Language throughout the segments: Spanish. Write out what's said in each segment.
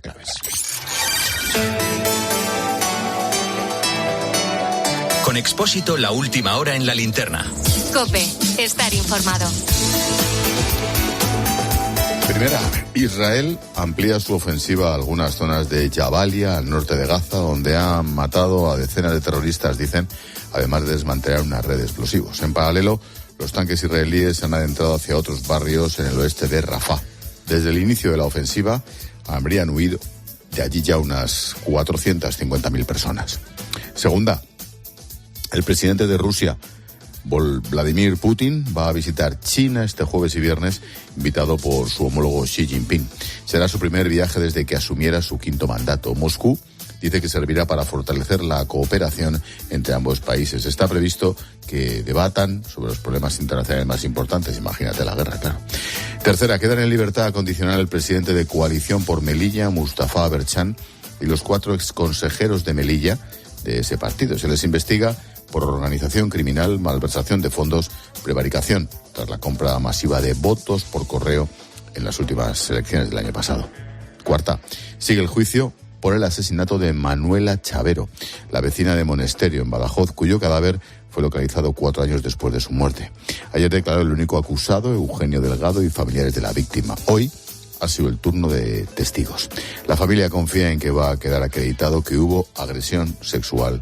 claves. Con Expósito, la última hora en la linterna. COPE, estar informado. Primera, Israel amplía su ofensiva a algunas zonas de Jabalia, al norte de Gaza, donde han matado a decenas de terroristas, dicen, además de desmantelar una red de explosivos. En paralelo, los tanques israelíes han adentrado hacia otros barrios en el oeste de Rafah. Desde el inicio de la ofensiva, habrían huido de allí ya unas 450.000 personas. Segunda, el presidente de Rusia, Vladimir Putin, va a visitar China este jueves y viernes, invitado por su homólogo Xi Jinping. Será su primer viaje desde que asumiera su quinto mandato. Moscú dice que servirá para fortalecer la cooperación entre ambos países. Está previsto que debatan sobre los problemas internacionales más importantes. Imagínate la guerra, claro. Tercera, quedan en libertad condicional el presidente de Coalición por Melilla, Mustafa Berchan, y los 4 exconsejeros de Melilla de ese partido. Se les investiga por organización criminal, malversación de fondos, prevaricación, tras la compra masiva de votos por correo en las últimas elecciones del año pasado. Cuarta, sigue el juicio por el asesinato de Manuela Chavero, la vecina de Monesterio, en Badajoz, cuyo cadáver fue localizado 4 años después de su muerte. Ayer declaró el único acusado, Eugenio Delgado, y familiares de la víctima. Hoy ha sido el turno de testigos. La familia confía en que va a quedar acreditado que hubo agresión sexual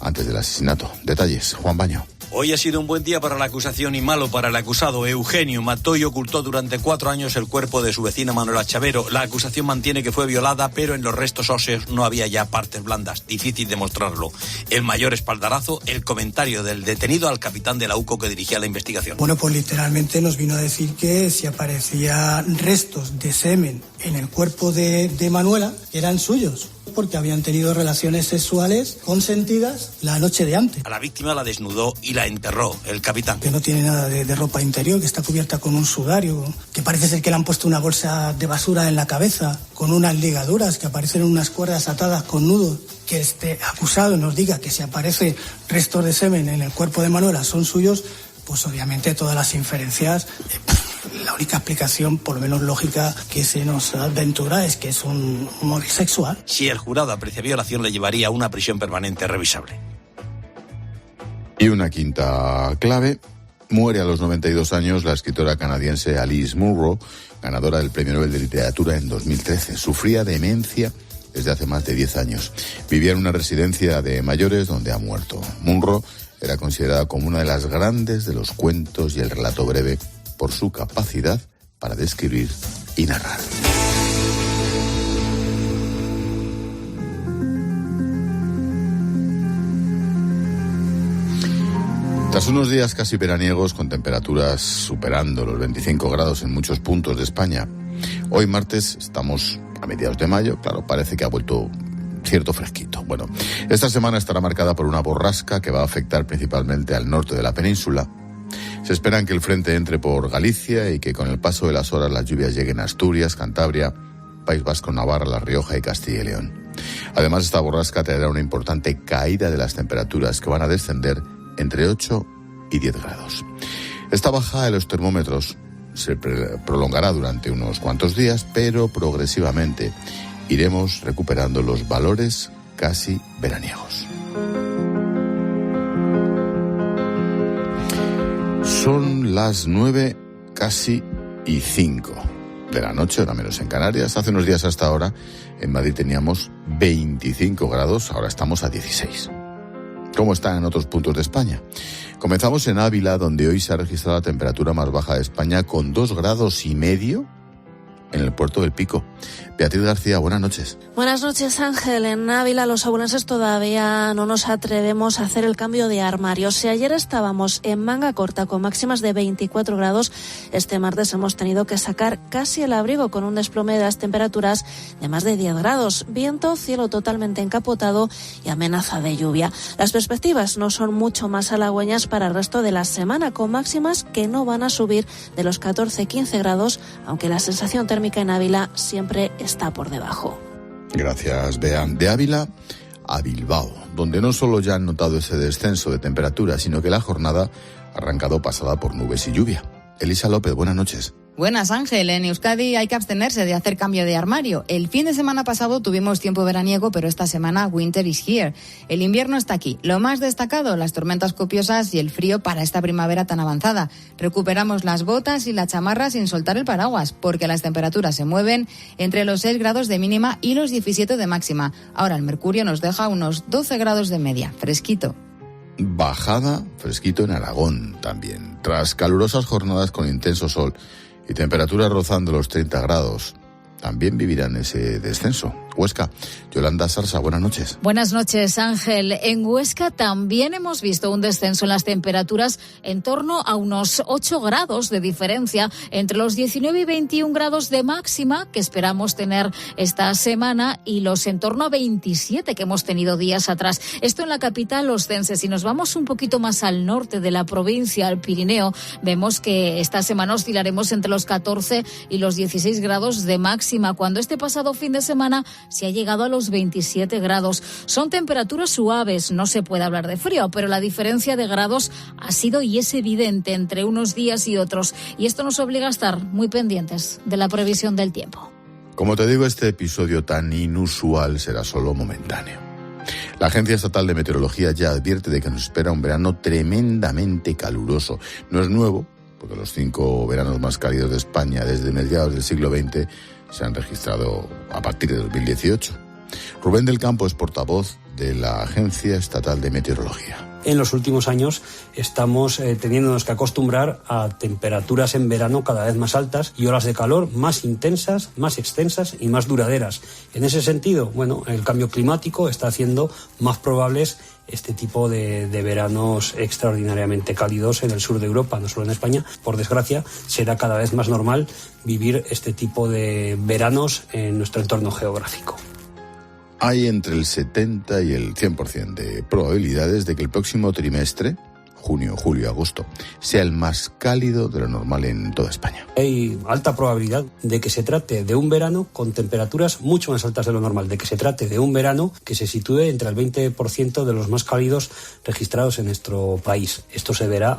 antes del asesinato. Detalles, Juan Baño. Hoy ha sido un buen día para la acusación y malo para el acusado. Eugenio mató y ocultó durante 4 años el cuerpo de su vecina Manuela Chavero. La acusación mantiene que fue violada, pero en los restos óseos no había ya partes blandas. Difícil demostrarlo. El mayor espaldarazo, el comentario del detenido al capitán de la UCO que dirigía la investigación. Bueno, pues literalmente nos vino a decir que si aparecían restos de semen en el cuerpo de Manuela, eran suyos, porque habían tenido relaciones sexuales consentidas la noche de antes. A la víctima la desnudó y la enterró el capitán. Que no tiene nada de ropa interior, que está cubierta con un sudario, que parece ser que le han puesto una bolsa de basura en la cabeza, con unas ligaduras, que aparecen unas cuerdas atadas con nudos. Que este acusado nos diga que si aparece restos de semen en el cuerpo de Manuela son suyos, pues obviamente todas las inferencias... La única explicación, por lo menos lógica, que se nos aventura es que es un móvil sexual. Si el jurado aprecia violación, le llevaría a una prisión permanente revisable. Y una quinta clave. Muere a los 92 años la escritora canadiense Alice Munro, ganadora del Premio Nobel de Literatura en 2013. Sufría demencia desde hace más de 10 años. Vivía en una residencia de mayores donde ha muerto. Munro era considerada como una de las grandes de los cuentos y el relato breve, por su capacidad para describir y narrar. Tras unos días casi veraniegos, con temperaturas superando los 25 grados en muchos puntos de España, hoy martes estamos a mediados de mayo, claro, parece que ha vuelto cierto fresquito. Bueno, esta semana estará marcada por una borrasca que va a afectar principalmente al norte de la península. Se esperan que el frente entre por Galicia y que con el paso de las horas las lluvias lleguen a Asturias, Cantabria, País Vasco, Navarra, La Rioja y Castilla y León. Además, esta borrasca traerá una importante caída de las temperaturas que van a descender entre 8 y 10 grados. Esta bajada de los termómetros se prolongará durante unos cuantos días, pero progresivamente iremos recuperando los valores casi veraniegos. Son las 9 casi y 5 de la noche, hora menos en Canarias. Hace unos días hasta ahora en Madrid teníamos 25 grados, ahora estamos a 16. ¿Cómo están en otros puntos de España? Comenzamos en Ávila, donde hoy se ha registrado la temperatura más baja de España con 2,5 grados en el puerto del Pico. Beatriz García, buenas noches. Buenas noches, Ángel. En Ávila los abulenses todavía no nos atrevemos a hacer el cambio de armario. Si ayer estábamos en manga corta con máximas de 24 grados, este martes hemos tenido que sacar casi el abrigo con un desplome de las temperaturas de más de 10 grados. Viento, cielo totalmente encapotado y amenaza de lluvia. Las perspectivas no son mucho más halagüeñas para el resto de la semana, con máximas que no van a subir de los 14-15 grados, aunque la sensación térmica en Ávila siempre está por debajo. Gracias, Bea. De Ávila a Bilbao, donde no solo ya han notado ese descenso de temperatura, sino que la jornada ha arrancado pasada por nubes y lluvia. Elisa López, buenas noches. Buenas, Ángel. En Euskadi hay que abstenerse de hacer cambio de armario. El fin de semana pasado tuvimos tiempo veraniego, pero esta semana winter is here. El invierno está aquí. Lo más destacado, las tormentas copiosas y el frío para esta primavera tan avanzada. Recuperamos las botas y la chamarra sin soltar el paraguas, porque las temperaturas se mueven entre los 6 grados de mínima y los 17 de máxima. Ahora el mercurio nos deja unos 12 grados de media. Fresquito. Bajada, fresquito en Aragón también. Tras calurosas jornadas con intenso sol y temperaturas rozando los 30 grados, también vivirán ese descenso. Huesca, Yolanda Sarsa, buenas noches. Buenas noches, Ángel. En Huesca también hemos visto un descenso en las temperaturas en torno a unos 8 grados de diferencia entre los 19 y 21 grados de máxima que esperamos tener esta semana y los en torno a 27 que hemos tenido días atrás. Esto en la capital ostense. Si nos vamos un poquito más al norte de la provincia, al Pirineo, vemos que esta semana oscilaremos entre los 14 y los 16 grados de máxima, cuando este pasado fin de semana se ha llegado a los 27 grados. Son temperaturas suaves, no se puede hablar de frío, pero la diferencia de grados ha sido y es evidente entre unos días y otros. Y esto nos obliga a estar muy pendientes de la previsión del tiempo. Como te digo, este episodio tan inusual será solo momentáneo. La Agencia Estatal de Meteorología ya advierte de que nos espera un verano tremendamente caluroso. No es nuevo, porque los 5 veranos más cálidos de España desde mediados del siglo XX se han registrado a partir de 2018. Rubén del Campo es portavoz de la Agencia Estatal de Meteorología. En los últimos años estamos teniéndonos que acostumbrar a temperaturas en verano cada vez más altas y olas de calor más intensas, más extensas y más duraderas. En ese sentido, el cambio climático está haciendo más probables este tipo de veranos extraordinariamente cálidos en el sur de Europa, no solo en España. Por desgracia, será cada vez más normal vivir este tipo de veranos en nuestro entorno geográfico. Hay entre el 70 y el 100% de probabilidades de que el próximo trimestre, junio, julio, agosto, sea el más cálido de lo normal en toda España. Hay alta probabilidad de que se trate de un verano con temperaturas mucho más altas de lo normal, de que se trate de un verano que se sitúe entre el 20% de los más cálidos registrados en nuestro país. Esto se deberá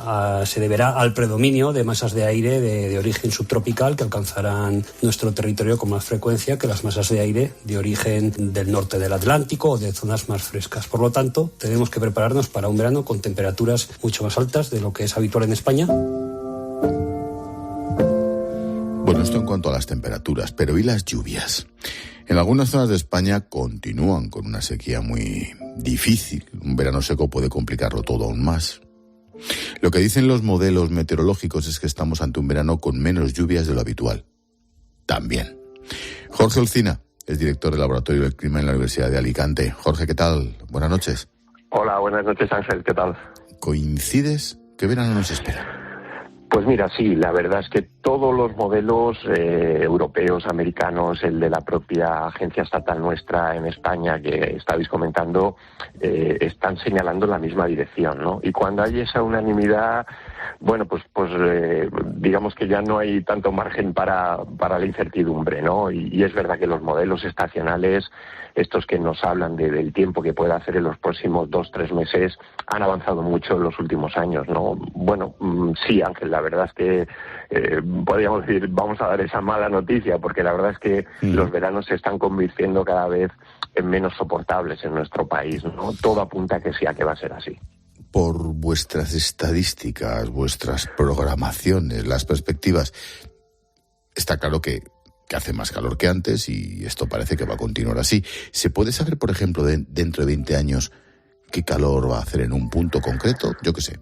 al predominio de masas de aire de origen subtropical que alcanzarán nuestro territorio con más frecuencia que las masas de aire de origen del norte del Atlántico o de zonas más frescas. Por lo tanto, tenemos que prepararnos para un verano con temperaturas mucho más altas de lo que es habitual en España. Bueno, esto en cuanto a las temperaturas, pero ¿y las lluvias? En algunas zonas de España continúan con una sequía muy difícil. Un verano seco puede complicarlo todo aún más. Lo que dicen los modelos meteorológicos es que estamos ante un verano con menos lluvias de lo habitual. También. Jorge Olcina es director del Laboratorio del Clima en la Universidad de Alicante. Jorge, ¿qué tal? Buenas noches. Hola, buenas noches, Ángel. ¿Qué tal? ¿Coincides? ¿Qué verano nos espera? Pues mira, sí, la verdad es que todos los modelos europeos, americanos, el de la propia agencia estatal nuestra en España que estabais comentando, están señalando la misma dirección, ¿no? Y cuando hay esa unanimidad, digamos que ya no hay tanto margen para la incertidumbre, ¿no? Y es verdad que los modelos estacionales, estos que nos hablan del tiempo que puede hacer en los próximos 2-3 meses, han avanzado mucho en los últimos años, ¿no? Bueno, sí, Ángel, la verdad es que podríamos decir, vamos a dar esa mala noticia, porque la verdad es que los veranos se están convirtiendo cada vez en menos soportables en nuestro país, ¿no? Todo apunta a que sí, a que va a ser así. Por vuestras estadísticas, vuestras programaciones, las perspectivas, está claro que hace más calor que antes y esto parece que va a continuar así. ¿Se puede saber, por ejemplo, dentro de 20 años qué calor va a hacer en un punto concreto? Yo qué sé,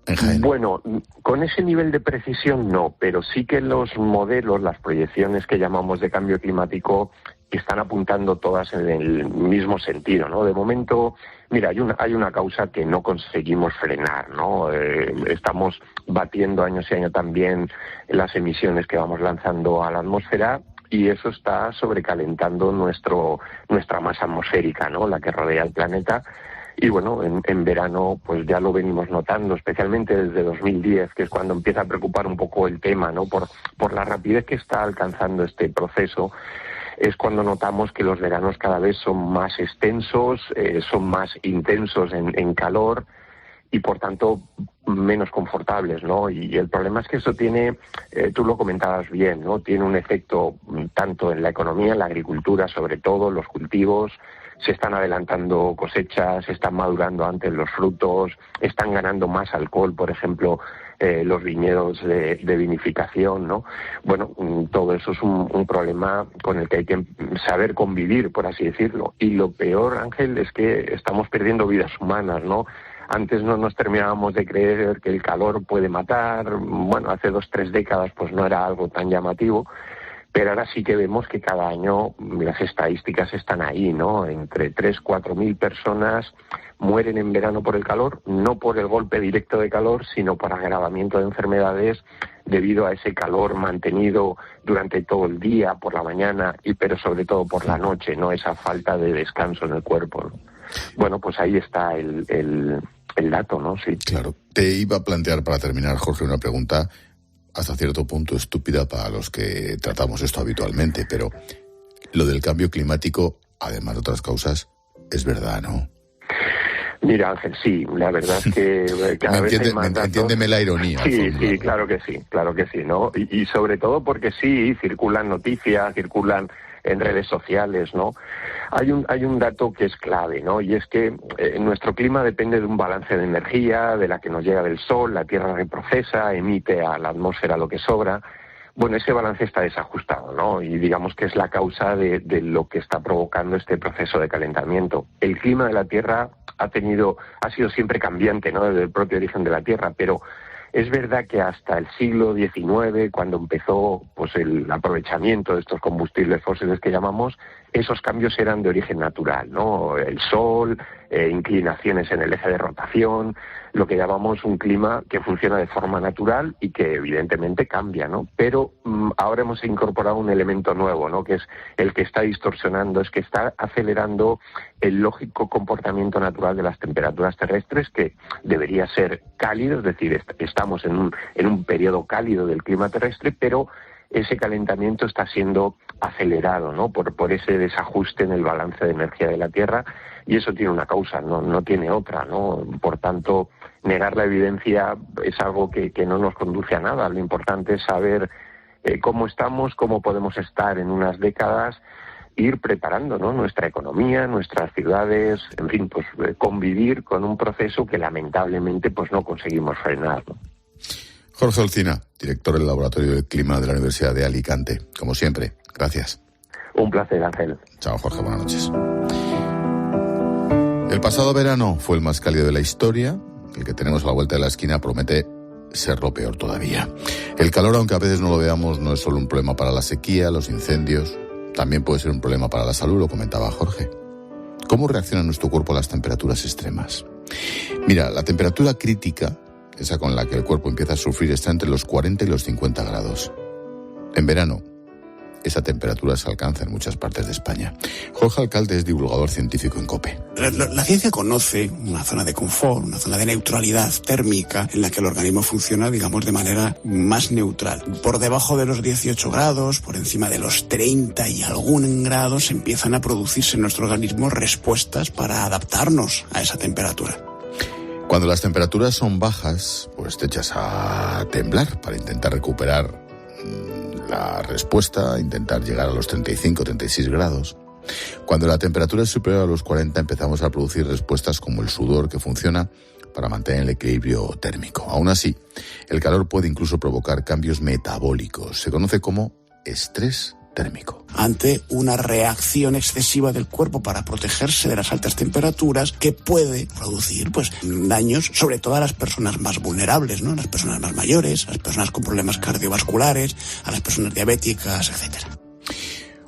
en Jaén. Bueno, con ese nivel de precisión no, pero sí que los modelos, las proyecciones que llamamos de cambio climático, están apuntando todas en el mismo sentido, ¿no? De momento, mira, hay una causa que no conseguimos frenar, ¿no? Estamos batiendo año y año también las emisiones que vamos lanzando a la atmósfera y eso está sobrecalentando nuestra masa atmosférica, ¿no? La que rodea el planeta. Y bueno, en verano pues ya lo venimos notando, especialmente desde 2010, que es cuando empieza a preocupar un poco el tema, ¿no? Por la rapidez que está alcanzando este proceso, es cuando notamos que los veranos cada vez son más extensos, son más intensos en calor y por tanto menos confortables, ¿no? Y el problema es que eso tiene, tú lo comentabas bien, ¿no? Tiene un efecto tanto en la economía, en la agricultura, sobre todo, los cultivos, se están adelantando cosechas, se están madurando antes los frutos, están ganando más alcohol, por ejemplo, los viñedos de vinificación, ¿no? Bueno, todo eso es un problema con el que hay que saber convivir, por así decirlo. Y lo peor, Ángel, es que estamos perdiendo vidas humanas, ¿no? Antes no nos terminábamos de creer que el calor puede matar. Bueno, hace 2-3 décadas pues no era algo tan llamativo, pero ahora sí que vemos que cada año las estadísticas están ahí, ¿no? Entre 3-4 personas mueren en verano por el calor, no por el golpe directo de calor, sino por agravamiento de enfermedades debido a ese calor mantenido durante todo el día, por la mañana, pero sobre todo por la noche, ¿no? Esa falta de descanso en el cuerpo, ¿no? Bueno, pues ahí está el dato, ¿no? Sí. Claro. Te iba a plantear, para terminar, Jorge, una pregunta hasta cierto punto estúpida para los que tratamos esto habitualmente, pero lo del cambio climático, además de otras causas, es verdad, ¿no? Mira, Ángel, sí, la verdad es que cada vez hay más datos. Entiéndeme la ironía. Sí, claro que sí, ¿no? Y sobre todo porque sí, circulan noticias, circulan en redes sociales, ¿no? Hay un dato que es clave, ¿no? Y es que nuestro clima depende de un balance de energía, de la que nos llega del sol, la Tierra reprocesa, emite a la atmósfera lo que sobra. Bueno, ese balance está desajustado, ¿no? Y digamos que es la causa de lo que está provocando este proceso de calentamiento. El clima de la Tierra ha sido siempre cambiante, ¿no? Desde el propio origen de la Tierra, pero es verdad que hasta el siglo XIX, cuando empezó pues el aprovechamiento de estos combustibles fósiles que llamamos, esos cambios eran de origen natural, ¿no? El sol, inclinaciones en el eje de rotación, lo que llamamos un clima que funciona de forma natural y que evidentemente cambia, ¿no? Pero ahora hemos incorporado un elemento nuevo, ¿no? Que es el que está distorsionando, es que está acelerando el lógico comportamiento natural de las temperaturas terrestres, que debería ser cálido, es decir, estamos en un periodo cálido del clima terrestre, pero ese calentamiento está siendo acelerado, ¿no? Por ese desajuste en el balance de energía de la Tierra, y eso tiene una causa, no tiene otra, ¿no? Por tanto, negar la evidencia es algo que no nos conduce a nada. Lo importante es saber cómo estamos, cómo podemos estar en unas décadas, ir preparando, ¿no? Nuestra economía, nuestras ciudades, en fin, pues convivir con un proceso que lamentablemente pues no conseguimos frenar, ¿no? Jorge Olcina, director del Laboratorio del Clima de la Universidad de Alicante. Como siempre, gracias. Un placer, Ángel. Chao, Jorge, buenas noches. El pasado verano fue el más cálido de la historia. El que tenemos a la vuelta de la esquina promete serlo peor todavía. El calor, aunque a veces no lo veamos, no es solo un problema para la sequía, los incendios. También puede ser un problema para la salud, lo comentaba Jorge. ¿Cómo reacciona nuestro cuerpo a las temperaturas extremas? Mira, la temperatura crítica, esa con la que el cuerpo empieza a sufrir, está entre los 40 y los 50 grados. En verano, esa temperatura se alcanza en muchas partes de España. Jorge Alcalde es divulgador científico en COPE. La ciencia conoce una zona de confort, una zona de neutralidad térmica en la que el organismo funciona, digamos, de manera más neutral. Por debajo de los 18 grados, por encima de los 30 y algún grados, empiezan a producirse en nuestro organismo respuestas para adaptarnos a esa temperatura. Cuando las temperaturas son bajas, pues te echas a temblar para intentar recuperar la respuesta, intentar llegar a los 35, 36 grados. Cuando la temperatura es superior a los 40, empezamos a producir respuestas como el sudor, que funciona para mantener el equilibrio térmico. Aún así, el calor puede incluso provocar cambios metabólicos. Se conoce como estrés térmico. Ante una reacción excesiva del cuerpo para protegerse de las altas temperaturas, que puede producir pues daños sobre todo a las personas más vulnerables, ¿no? Las personas más mayores, a las personas con problemas cardiovasculares, a las personas diabéticas, etcétera.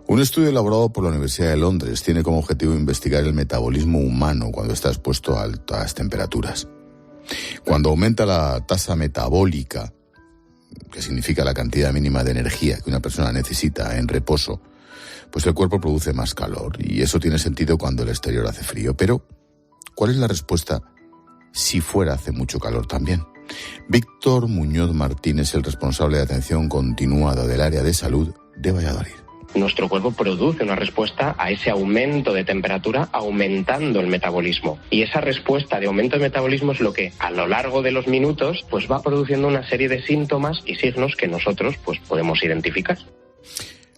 Un estudio elaborado por la Universidad de Londres tiene como objetivo investigar el metabolismo humano cuando está expuesto a altas temperaturas. Cuando aumenta la tasa metabólica, que significa la cantidad mínima de energía que una persona necesita en reposo, pues el cuerpo produce más calor, y eso tiene sentido cuando el exterior hace frío. Pero, ¿cuál es la respuesta si fuera hace mucho calor también? Víctor Muñoz Martín es el responsable de atención continuada del área de salud de Valladolid. nuestro cuerpo produce una respuesta a ese aumento de temperatura, aumentando el metabolismo. Y esa respuesta de aumento de metabolismo es lo que a lo largo de los minutos pues va produciendo una serie de síntomas y signos que nosotros pues podemos identificar.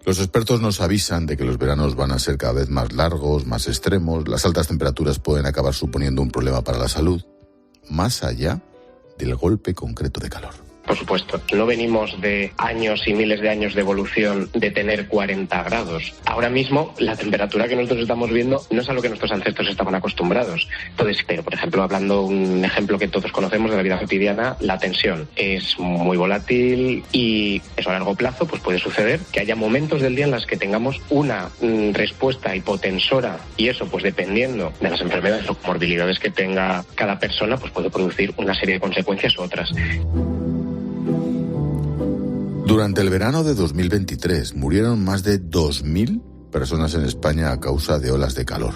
Los expertos nos avisan de que los veranos van a ser cada vez más largos, más extremos. Las altas temperaturas pueden acabar suponiendo un problema para la salud, más allá del golpe concreto de calor. Por supuesto, no venimos de años y miles de años de evolución de tener 40 grados. Ahora mismo, la temperatura que nosotros estamos viendo no es a lo que nuestros ancestros estaban acostumbrados. Entonces, pero por ejemplo, hablando un ejemplo que todos conocemos de la vida cotidiana, la tensión es muy volátil y eso a largo plazo pues puede suceder que haya momentos del día en los que tengamos una respuesta hipotensora y eso pues dependiendo de las enfermedades o comorbilidades que tenga cada persona pues puede producir una serie de consecuencias u otras. Durante el verano de 2023 murieron más de 2.000 personas en España a causa de olas de calor.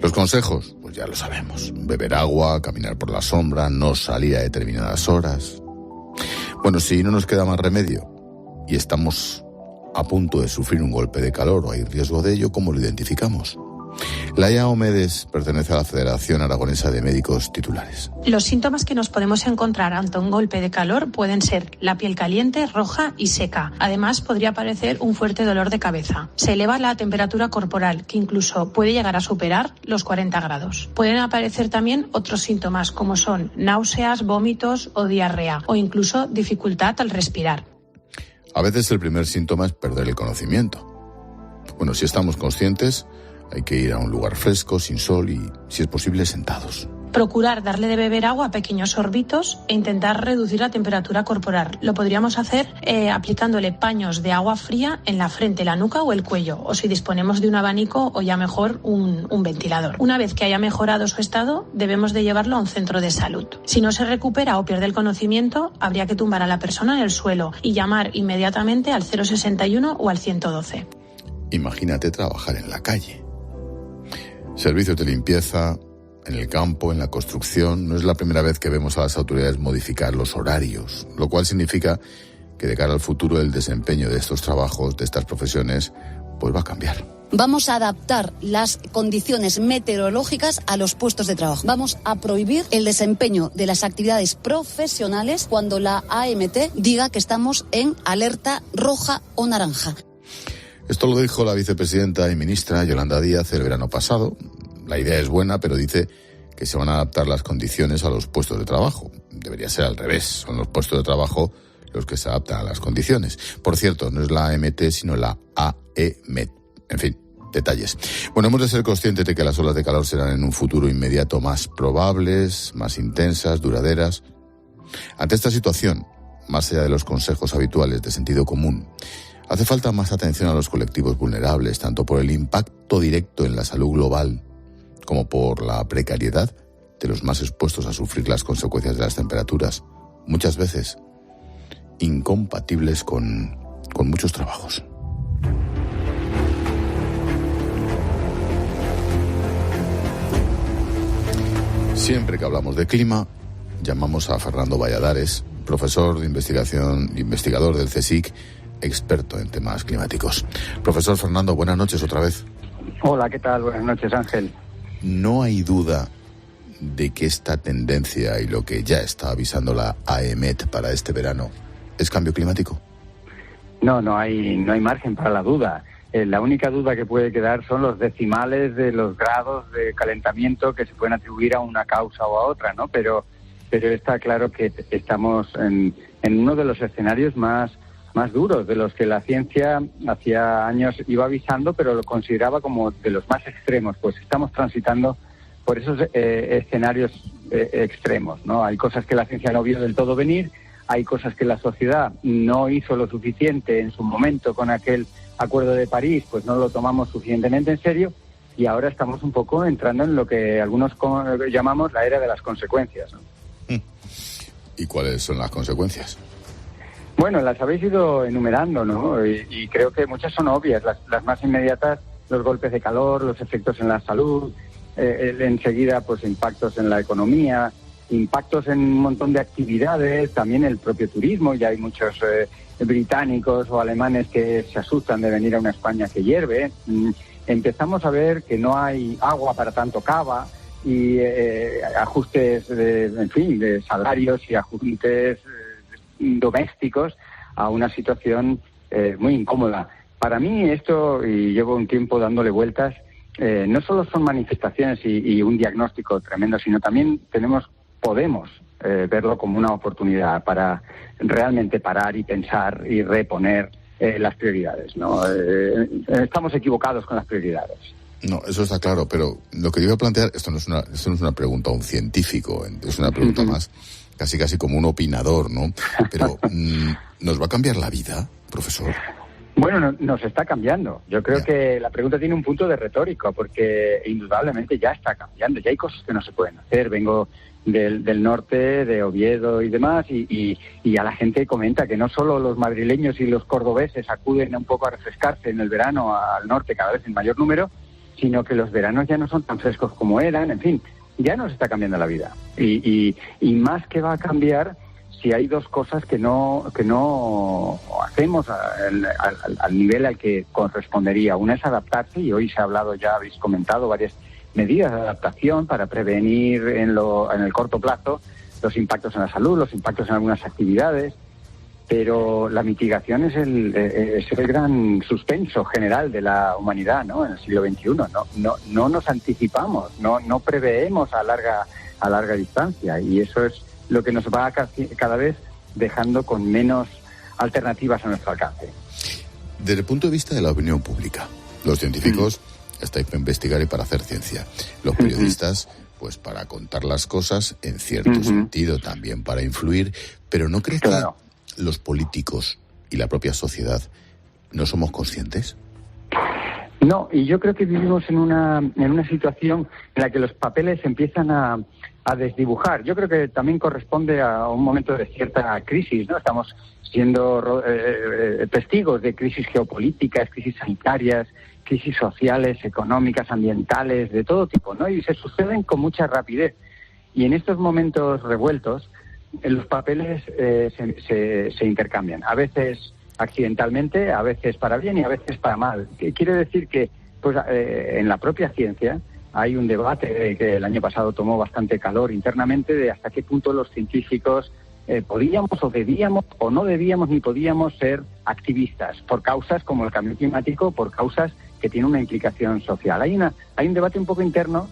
Los consejos, pues ya lo sabemos. Beber agua, caminar por la sombra, no salir a determinadas horas. Bueno, si no nos queda más remedio y estamos a punto de sufrir un golpe de calor o hay riesgo de ello, ¿cómo lo identificamos? Laia Omedes pertenece a la Federación Aragonesa de Médicos Titulares. Los síntomas que nos podemos encontrar ante un golpe de calor pueden ser la piel caliente, roja y seca. Además, podría aparecer un fuerte dolor de cabeza. Se eleva la temperatura corporal, que incluso puede llegar a superar los 40 grados. Pueden aparecer también otros síntomas, como son náuseas, vómitos o diarrea, o incluso dificultad al respirar. A veces el primer síntoma es perder el conocimiento. Bueno, si estamos conscientes, hay que ir a un lugar fresco, sin sol y, si es posible, sentados. Procurar darle de beber agua a pequeños sorbitos e intentar reducir la temperatura corporal. Lo podríamos hacer aplicándole paños de agua fría en la frente, la nuca o el cuello, o si disponemos de un abanico o ya mejor un ventilador. Una vez que haya mejorado su estado, debemos de llevarlo a un centro de salud. Si no se recupera o pierde el conocimiento, habría que tumbar a la persona en el suelo y llamar inmediatamente al 061 o al 112. Imagínate trabajar en la calle. Servicios de limpieza, en el campo, en la construcción. No es la primera vez que vemos a las autoridades modificar los horarios, lo cual significa que de cara al futuro el desempeño de estos trabajos, de estas profesiones, pues va a cambiar. Vamos a adaptar las condiciones meteorológicas a los puestos de trabajo. Vamos a prohibir el desempeño de las actividades profesionales cuando la AEMT diga que estamos en alerta roja o naranja. Esto lo dijo la vicepresidenta y ministra Yolanda Díaz el verano pasado. La idea es buena, pero dice que se van a adaptar las condiciones a los puestos de trabajo. Debería ser al revés, son los puestos de trabajo los que se adaptan a las condiciones. Por cierto, no es la AEMT, sino la AEMET. En fin, detalles. Bueno, hemos de ser conscientes de que las olas de calor serán en un futuro inmediato más probables, más intensas, duraderas. Ante esta situación, más allá de los consejos habituales de sentido común, hace falta más atención a los colectivos vulnerables, tanto por el impacto directo en la salud global como por la precariedad de los más expuestos a sufrir las consecuencias de las temperaturas, muchas veces incompatibles con muchos trabajos. Siempre que hablamos de clima, llamamos a Fernando Valladares, profesor de investigador del CSIC, experto en temas climáticos. Profesor Fernando, buenas noches otra vez. Hola, ¿qué tal? Buenas noches, Ángel. No hay duda de que esta tendencia y lo que ya está avisando la AEMET para este verano es cambio climático. No hay margen para la duda. La única duda que puede quedar son los decimales de los grados de calentamiento que se pueden atribuir a una causa o a otra, ¿no? Pero está claro que estamos en uno de los escenarios más duros, de los que la ciencia hacía años iba avisando, pero lo consideraba como de los más extremos. Pues estamos transitando por esos escenarios extremos, ¿no? Hay cosas que la ciencia no vio del todo venir, hay cosas que la sociedad no hizo lo suficiente en su momento con aquel Acuerdo de París, pues no lo tomamos suficientemente en serio, y ahora estamos un poco entrando en lo que algunos llamamos la era de las consecuencias, ¿no? ¿Y cuáles son las consecuencias? Bueno, las habéis ido enumerando, ¿no? Y creo que muchas son obvias. Las más inmediatas, los golpes de calor, los efectos en la salud, enseguida, pues impactos en la economía, impactos en un montón de actividades, también el propio turismo. Ya hay muchos británicos o alemanes que se asustan de venir a una España que hierve. Empezamos a ver que no hay agua para tanto cava y ajustes de salarios y ajustes domésticos a una situación muy incómoda. Para mí esto, y llevo un tiempo dándole vueltas, no solo son manifestaciones y un diagnóstico tremendo, sino también podemos verlo como una oportunidad para realmente parar y pensar y reponer las prioridades, ¿no? Estamos equivocados con las prioridades. No, eso está claro, pero lo que yo iba a plantear, esto no es una pregunta a un científico, es una pregunta más casi como un opinador, ¿no? Pero ¿nos va a cambiar la vida, profesor? Bueno, nos está cambiando. Yo creo que la pregunta tiene un punto de retórico, porque indudablemente ya está cambiando. Ya hay cosas que no se pueden hacer. Vengo del norte, de Oviedo y demás, y a la gente comenta que no solo los madrileños y los cordobeses acuden un poco a refrescarse en el verano al norte cada vez en mayor número, sino que los veranos ya no son tan frescos como eran. En fin, ya nos está cambiando la vida. Y más que va a cambiar si hay dos cosas que no hacemos al nivel al que correspondería. Una es adaptarse, y hoy se ha hablado, ya habéis comentado varias medidas de adaptación para prevenir en el corto plazo los impactos en la salud, los impactos en algunas actividades, pero la mitigación es el gran suspenso general de la humanidad, ¿no? En el siglo XXI no nos anticipamos, no preveemos a larga distancia, y eso es lo que nos va cada vez dejando con menos alternativas a nuestro alcance. Desde el punto de vista de la opinión pública, los científicos estáis para investigar y para hacer ciencia. Los periodistas, pues para contar las cosas, en cierto sentido también para influir, pero ¿no crees que los políticos y la propia sociedad no somos conscientes? No, y yo creo que vivimos en una situación en la que los papeles empiezan a desdibujar. Yo creo que también corresponde a un momento de cierta crisis, ¿no? Estamos siendo testigos de crisis geopolíticas, crisis sanitarias, crisis sociales, económicas, ambientales, de todo tipo, ¿no? Y se suceden con mucha rapidez. Y en estos momentos revueltos, los papeles se intercambian. A veces accidentalmente, a veces para bien y a veces para mal. Quiere decir que pues en la propia ciencia hay un debate que el año pasado tomó bastante calor internamente de hasta qué punto los científicos podíamos o debíamos o no debíamos ni podíamos ser activistas por causas como el cambio climático, por causas que tienen una implicación social. Hay un debate un poco interno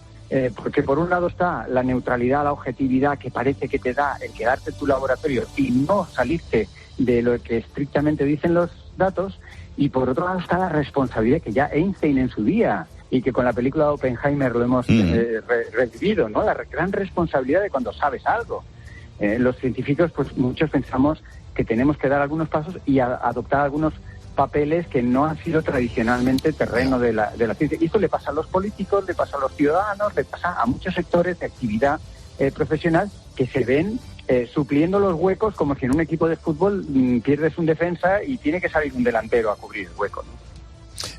porque por un lado está la neutralidad, la objetividad que parece que te da el quedarte en tu laboratorio y no salirte de lo que estrictamente dicen los datos, y por otro lado está la responsabilidad que ya Einstein en su día y que con la película de Oppenheimer lo hemos revivido, ¿no? La gran responsabilidad de cuando sabes algo. Los científicos, pues muchos pensamos que tenemos que dar algunos pasos y adoptar algunos papeles que no han sido tradicionalmente terreno de la ciencia. Y esto le pasa a los políticos, le pasa a los ciudadanos, le pasa a muchos sectores de actividad profesional que se ven supliendo los huecos, como si en un equipo de fútbol pierdes un defensa y tiene que salir un delantero a cubrir el hueco, ¿no?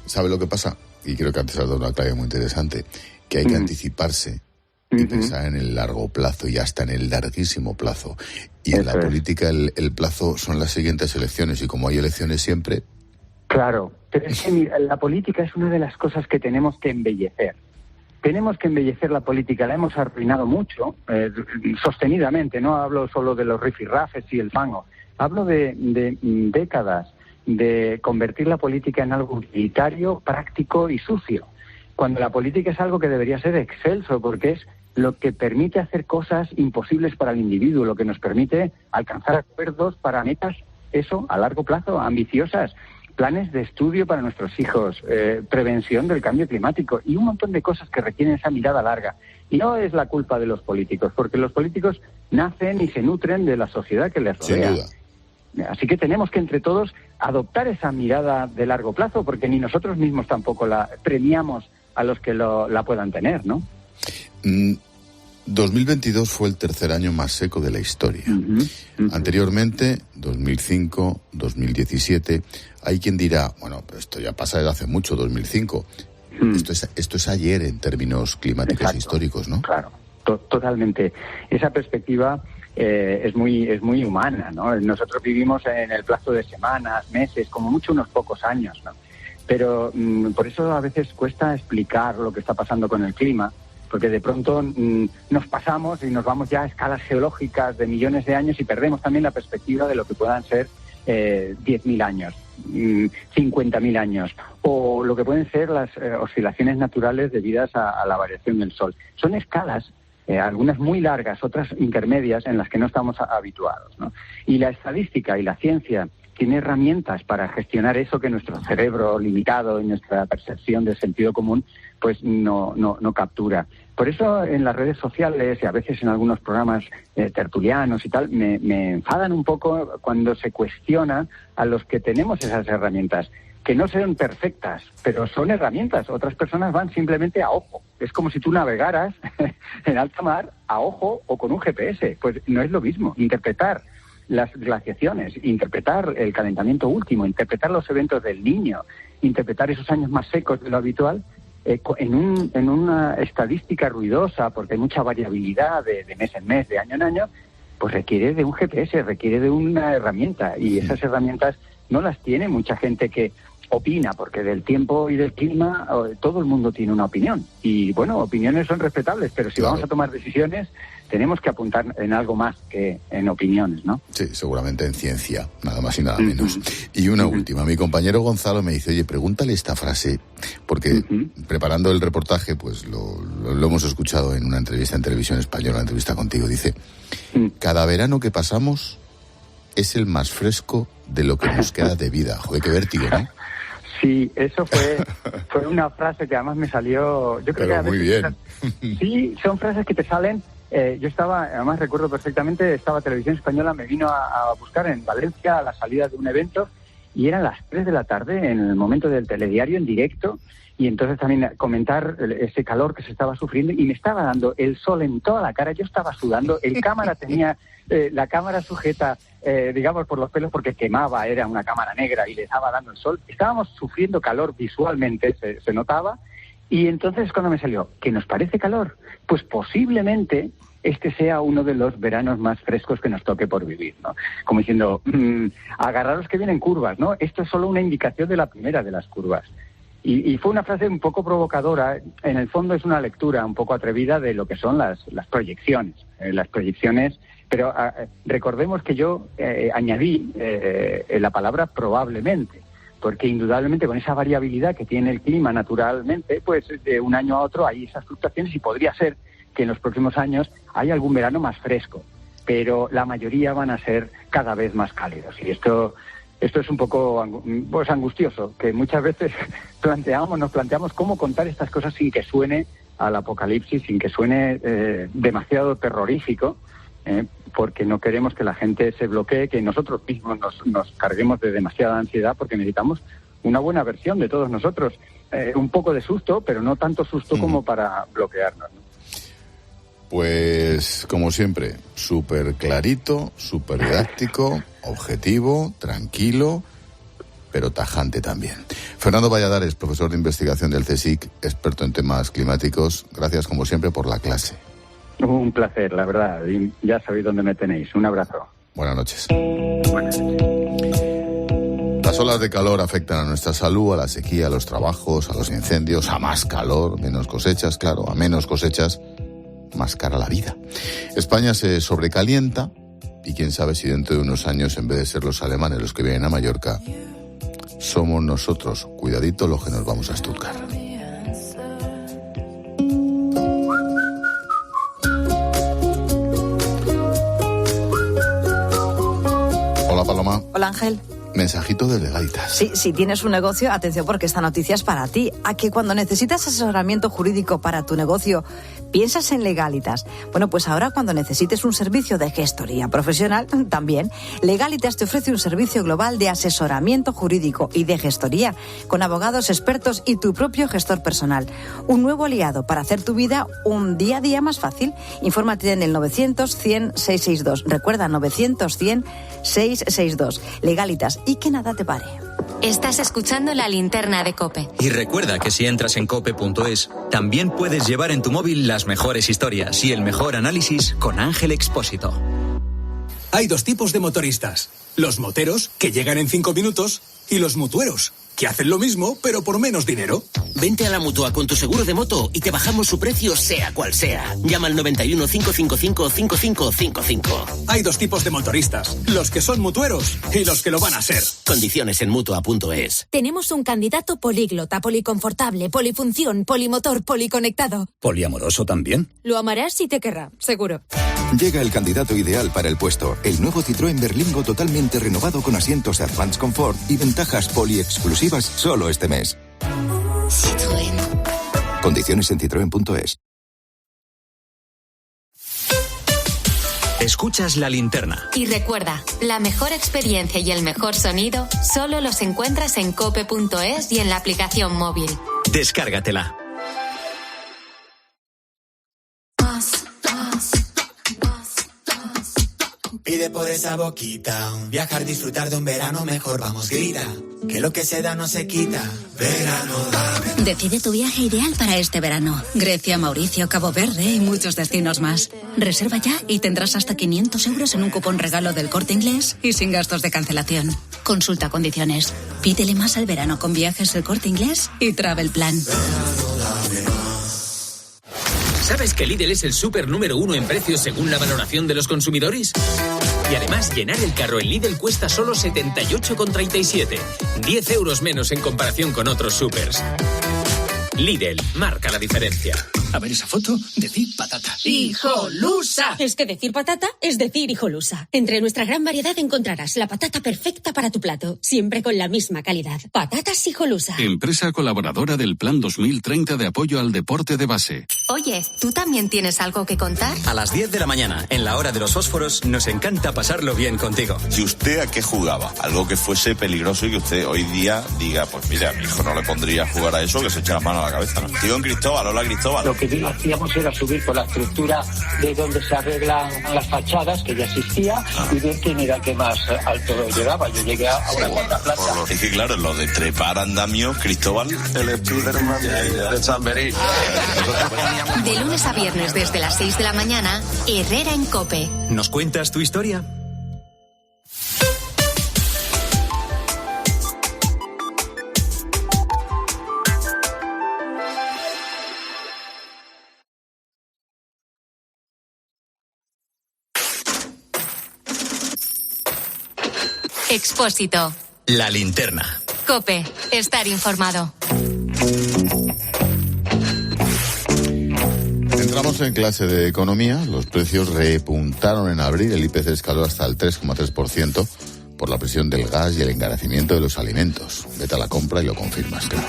¿Sabe lo que pasa? Y creo que antes has dado una clave muy interesante, que hay que anticiparse y pensar en el largo plazo y hasta en el larguísimo plazo. Y en la política el plazo son las siguientes elecciones, y como hay elecciones siempre... Claro, pero es que la política es una de las cosas que tenemos que embellecer. Tenemos que embellecer la política, la hemos arruinado mucho, sostenidamente, no hablo solo de los rifirrafes y el fango, hablo de décadas de convertir la política en algo utilitario, práctico y sucio, cuando la política es algo que debería ser excelso, porque es lo que permite hacer cosas imposibles para el individuo, lo que nos permite alcanzar acuerdos para metas, eso, a largo plazo, ambiciosas, planes de estudio para nuestros hijos, prevención del cambio climático y un montón de cosas que requieren esa mirada larga. Y no es la culpa de los políticos, porque los políticos nacen y se nutren de la sociedad que les rodea. Sin duda. Así que tenemos que entre todos adoptar esa mirada de largo plazo, porque ni nosotros mismos tampoco la premiamos a los que la puedan tener, ¿no? 2022 fue el tercer año más seco de la historia. Anteriormente, 2005, 2017, hay quien dirá, bueno, pero esto ya pasa desde hace mucho, 2005. Esto es ayer en términos climáticos históricos, ¿no? Claro. Totalmente. Esa perspectiva es muy humana, ¿no? Nosotros vivimos en el plazo de semanas, meses, como mucho unos pocos años, ¿no? Pero por eso a veces cuesta explicar lo que está pasando con el clima, porque de pronto nos pasamos y nos vamos ya a escalas geológicas de millones de años y perdemos también la perspectiva de lo que puedan ser 10.000 años, 50.000 años, o lo que pueden ser las oscilaciones naturales debidas a la variación del Sol. Son escalas, algunas muy largas, otras intermedias, en las que no estamos habituados, ¿no? Y la estadística y la ciencia tiene herramientas para gestionar eso que nuestro cerebro limitado y nuestra percepción del sentido común pues no captura. Por eso en las redes sociales y a veces en algunos programas tertulianos y tal me enfadan un poco cuando se cuestiona a los que tenemos esas herramientas, que no sean perfectas, pero son herramientas. Otras personas van simplemente a ojo. Es como si tú navegaras en alta mar a ojo o con un GPS. Pues no es lo mismo. Interpretar las glaciaciones, interpretar el calentamiento último, interpretar los eventos del Niño, interpretar esos años más secos de lo habitual, en una estadística ruidosa, porque hay mucha variabilidad de mes en mes, de año en año, pues requiere de un GPS, requiere de una herramienta, y esas herramientas no las tiene mucha gente que opina, porque del tiempo y del clima todo el mundo tiene una opinión. Y bueno, opiniones son respetables, pero si vamos a tomar decisiones tenemos que apuntar en algo más que en opiniones, ¿no? Sí, seguramente en ciencia, nada más y nada menos. Y una última, mi compañero Gonzalo me dice, oye, pregúntale esta frase, porque preparando el reportaje, pues lo hemos escuchado en una entrevista en Televisión Española, una entrevista contigo, dice, cada verano que pasamos es el más fresco de lo que nos queda de vida. Joder, qué vértigo, ¿no? Sí, eso fue una frase que además me salió... Yo creo que muy bien. Sí, son frases que te salen... yo estaba, además recuerdo perfectamente, estaba Televisión Española, me vino a buscar en Valencia a la salida de un evento y eran las 3 de la tarde en el momento del telediario en directo, y entonces también comentar ese calor que se estaba sufriendo, y me estaba dando el sol en toda la cara, yo estaba sudando, el cámara tenía la cámara sujeta, digamos, por los pelos porque quemaba, era una cámara negra y le estaba dando el sol, estábamos sufriendo calor visualmente, se notaba, y entonces cuando me salió, ¿que nos parece calor? Pues posiblemente este sea uno de los veranos más frescos que nos toque por vivir, ¿no? Como diciendo, agarraros que vienen curvas, ¿no? Esto es solo una indicación de la primera de las curvas. Y fue una frase un poco provocadora, en el fondo es una lectura un poco atrevida de lo que son las proyecciones. Pero recordemos que yo añadí la palabra probablemente, porque indudablemente con esa variabilidad que tiene el clima naturalmente, pues de un año a otro hay esas fluctuaciones y podría ser que en los próximos años haya algún verano más fresco, pero la mayoría van a ser cada vez más cálidos. Y esto es un poco angustioso, que muchas veces nos planteamos cómo contar estas cosas sin que suene al apocalipsis, sin que suene demasiado terrorífico, porque no queremos que la gente se bloquee, que nosotros mismos nos carguemos de demasiada ansiedad, porque necesitamos una buena versión de todos nosotros. Un poco de susto, pero no tanto susto como para bloquearnos, ¿no? Pues, como siempre, súper clarito, súper didáctico, objetivo, tranquilo, pero tajante también. Fernando Valladares, profesor de investigación del CSIC, experto en temas climáticos. Gracias, como siempre, por la clase. Un placer, la verdad. Y ya sabéis dónde me tenéis. Un abrazo. Buenas noches. Buenas noches. Las olas de calor afectan a nuestra salud, a la sequía, a los trabajos, a los incendios, a más calor, menos cosechas, claro, a menos cosechas, más cara la vida. España se sobrecalienta y quién sabe si dentro de unos años, en vez de ser los alemanes los que vienen a Mallorca, somos nosotros, cuidadito, los que nos vamos a Stuttgart. Hola, Paloma. Hola, Ángel. Mensajito de Legalitas. Sí, si tienes un negocio, atención porque esta noticia es para ti. A que cuando necesitas asesoramiento jurídico para tu negocio, piensas en Legalitas. Bueno, pues ahora cuando necesites un servicio de gestoría profesional, también, Legalitas te ofrece un servicio global de asesoramiento jurídico y de gestoría, con abogados expertos y tu propio gestor personal. Un nuevo aliado para hacer tu vida un día a día más fácil. Infórmate en el 900-100-662. Recuerda, 900-100-662. Legalitas. Y que nada te pare. Estás escuchando La Linterna de COPE. Y recuerda que si entras en cope.es, también puedes llevar en tu móvil las mejores historias y el mejor análisis con Ángel Expósito. Hay dos tipos de motoristas. Los moteros, que llegan en 5 minutos, y los mutueros, que hacen lo mismo, pero por menos dinero. Vente a la Mutua con tu seguro de moto y te bajamos su precio sea cual sea. Llama al 91 555 5555. Hay dos tipos de motoristas, los que son mutueros y los que lo van a ser. Condiciones en Mutua.es. Tenemos un candidato políglota, policonfortable, polifunción, polimotor, policonectado. ¿Poliamoroso también? Lo amarás y te querrá, seguro. Llega el candidato ideal para el puesto, el nuevo Citroën Berlingo totalmente renovado con asientos Advanced Comfort y ventajas poli-exclusivas solo este mes. Citroën. Condiciones en citroen.es. Escuchas La Linterna. Y recuerda, la mejor experiencia y el mejor sonido solo los encuentras en cope.es y en la aplicación móvil. Descárgatela. Pide por esa boquita, viajar, disfrutar de un verano mejor, vamos, grita, que lo que se da no se quita, verano dame. Decide tu viaje ideal para este verano. Grecia, Mauricio, Cabo Verde y muchos destinos más. Reserva ya y tendrás hasta 500 euros en un cupón regalo del Corte Inglés y sin gastos de cancelación. Consulta condiciones. Pídele más al verano con Viajes El Corte Inglés y Travel Plan. ¿Sabes que Lidl es el súper número 1 en precios según la valoración de los consumidores? Y además, llenar el carro en Lidl cuesta solo 78,37. 10 euros menos en comparación con otros súpers. Lidl, marca la diferencia. A ver esa foto, decir patata. ¡Hijolusa! Es que decir patata es decir hijolusa. Entre nuestra gran variedad encontrarás la patata perfecta para tu plato, siempre con la misma calidad. Patatas Hijolusa. Empresa colaboradora del Plan 2030 de apoyo al deporte de base. Oye, ¿tú también tienes algo que contar? A las 10 de la mañana, en la hora de los fósforos, nos encanta pasarlo bien contigo. ¿Y usted a qué jugaba? Algo que fuese peligroso y que usted hoy día diga, pues mira, a mi hijo no le pondría a jugar a eso, que se eche la mano a la cabeza, ¿no? Tío en Cristóbal, hola Cristóbal. Lo que hacíamos era subir por la estructura de donde se arreglan las fachadas, que ya existía, y ver quién era el que más alto llegaba. Yo llegué a una cuarta plaza. Es que claro, lo de trepar andamio, Cristóbal, el Spiderman de Chamberí. De lunes a viernes desde las 6 de la mañana, Herrera en COPE. ¿Nos cuentas tu historia? Expósito. La Linterna. COPE. Estar informado. Entramos en clase de economía. Los precios repuntaron en abril. El IPC escaló hasta el 3,3% por la presión del gas y el encarecimiento de los alimentos. Vete a la compra y lo confirmas, claro.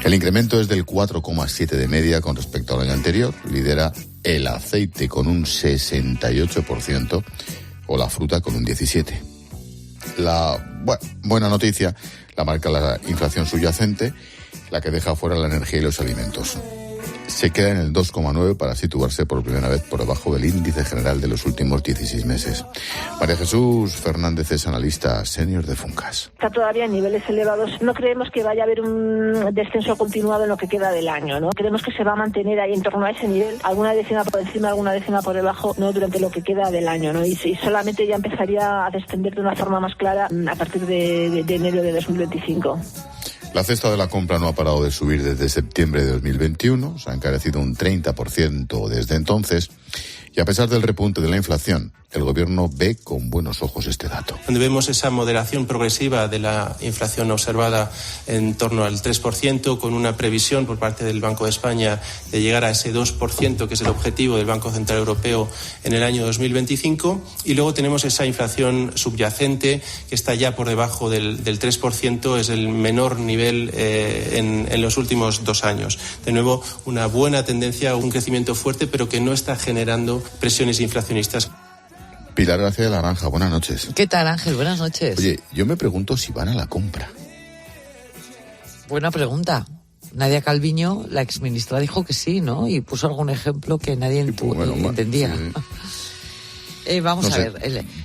El incremento es del 4,7% de media con respecto al año anterior. Lidera el aceite con un 68% o la fruta con un 17%. La buena noticia la marca la inflación subyacente, la que deja fuera la energía y los alimentos. Se queda en el 2,9 para situarse por primera vez por debajo del índice general de los últimos 16 meses. María Jesús Fernández es analista senior de Funcas. Está todavía en niveles elevados. No creemos que vaya a haber un descenso continuado en lo que queda del año, ¿no? Creemos que se va a mantener ahí en torno a ese nivel, alguna décima por encima, alguna décima por debajo, ¿no? Durante lo que queda del año, ¿no? Y solamente ya empezaría a descender de una forma más clara a partir de enero de 2025. La cesta de la compra no ha parado de subir desde septiembre de 2021, se ha encarecido un 30% desde entonces, y a pesar del repunte de la inflación, el gobierno ve con buenos ojos este dato. Donde vemos esa moderación progresiva de la inflación observada en torno al 3%, con una previsión por parte del Banco de España de llegar a ese 2%, que es el objetivo del Banco Central Europeo en el año 2025. Y luego tenemos esa inflación subyacente, que está ya por debajo del 3%, es el menor nivel en los últimos 2 años. De nuevo, una buena tendencia, un crecimiento fuerte, pero que no está generando presiones inflacionistas. Pilar García de la Granja, buenas noches. ¿Qué tal, Ángel? Buenas noches. Oye, yo me pregunto si van a la compra. Buena pregunta. Nadia Calviño, la exministra, dijo que sí, ¿no? Y puso algún ejemplo que nadie entendía. Sí. Vamos a ver,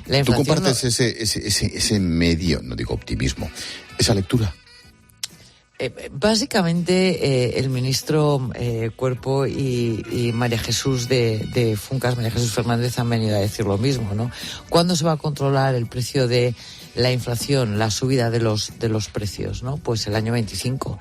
la inflación... ¿Tú compartes ese medio, no digo optimismo, esa lectura? Básicamente, el ministro Cuerpo y María Jesús de Funcas, María Jesús Fernández, han venido a decir lo mismo, ¿no? ¿Cuándo se va a controlar el precio de la inflación, la subida de los precios, ¿no? Pues el año 25.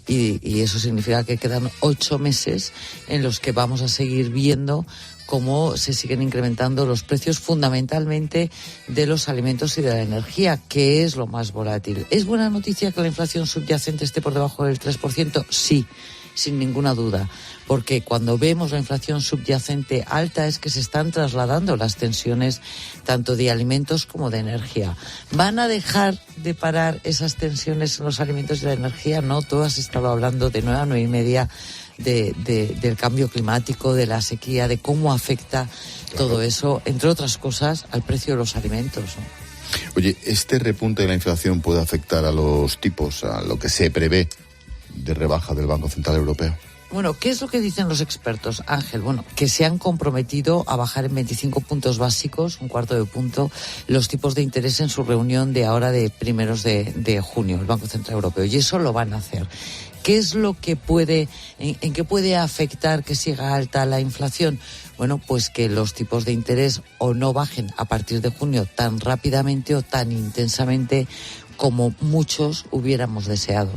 Y eso significa que quedan 8 meses en los que vamos a seguir viendo cómo se siguen incrementando los precios, fundamentalmente de los alimentos y de la energía, que es lo más volátil. ¿Es buena noticia que la inflación subyacente esté por debajo del 3%? Sí, sin ninguna duda, porque cuando vemos la inflación subyacente alta es que se están trasladando las tensiones tanto de alimentos como de energía. ¿Van a dejar de parar esas tensiones en los alimentos y la energía? No, tú has estado hablando de 9 a 9:30 del cambio climático, de la sequía, de cómo afecta todo eso, entre otras cosas, al precio de los alimentos, ¿no? Oye, ¿este repunte de la inflación puede afectar a los tipos, a lo que se prevé de rebaja del Banco Central Europeo? Bueno, ¿qué es lo que dicen los expertos, Ángel? Bueno, que se han comprometido a bajar en 25 puntos básicos, 1/4 de punto, los tipos de interés en su reunión de ahora de primeros de junio, el Banco Central Europeo, y eso lo van a hacer. ¿Qué es lo que en qué puede afectar que siga alta la inflación? Bueno, pues que los tipos de interés o no bajen a partir de junio tan rápidamente o tan intensamente como muchos hubiéramos deseado.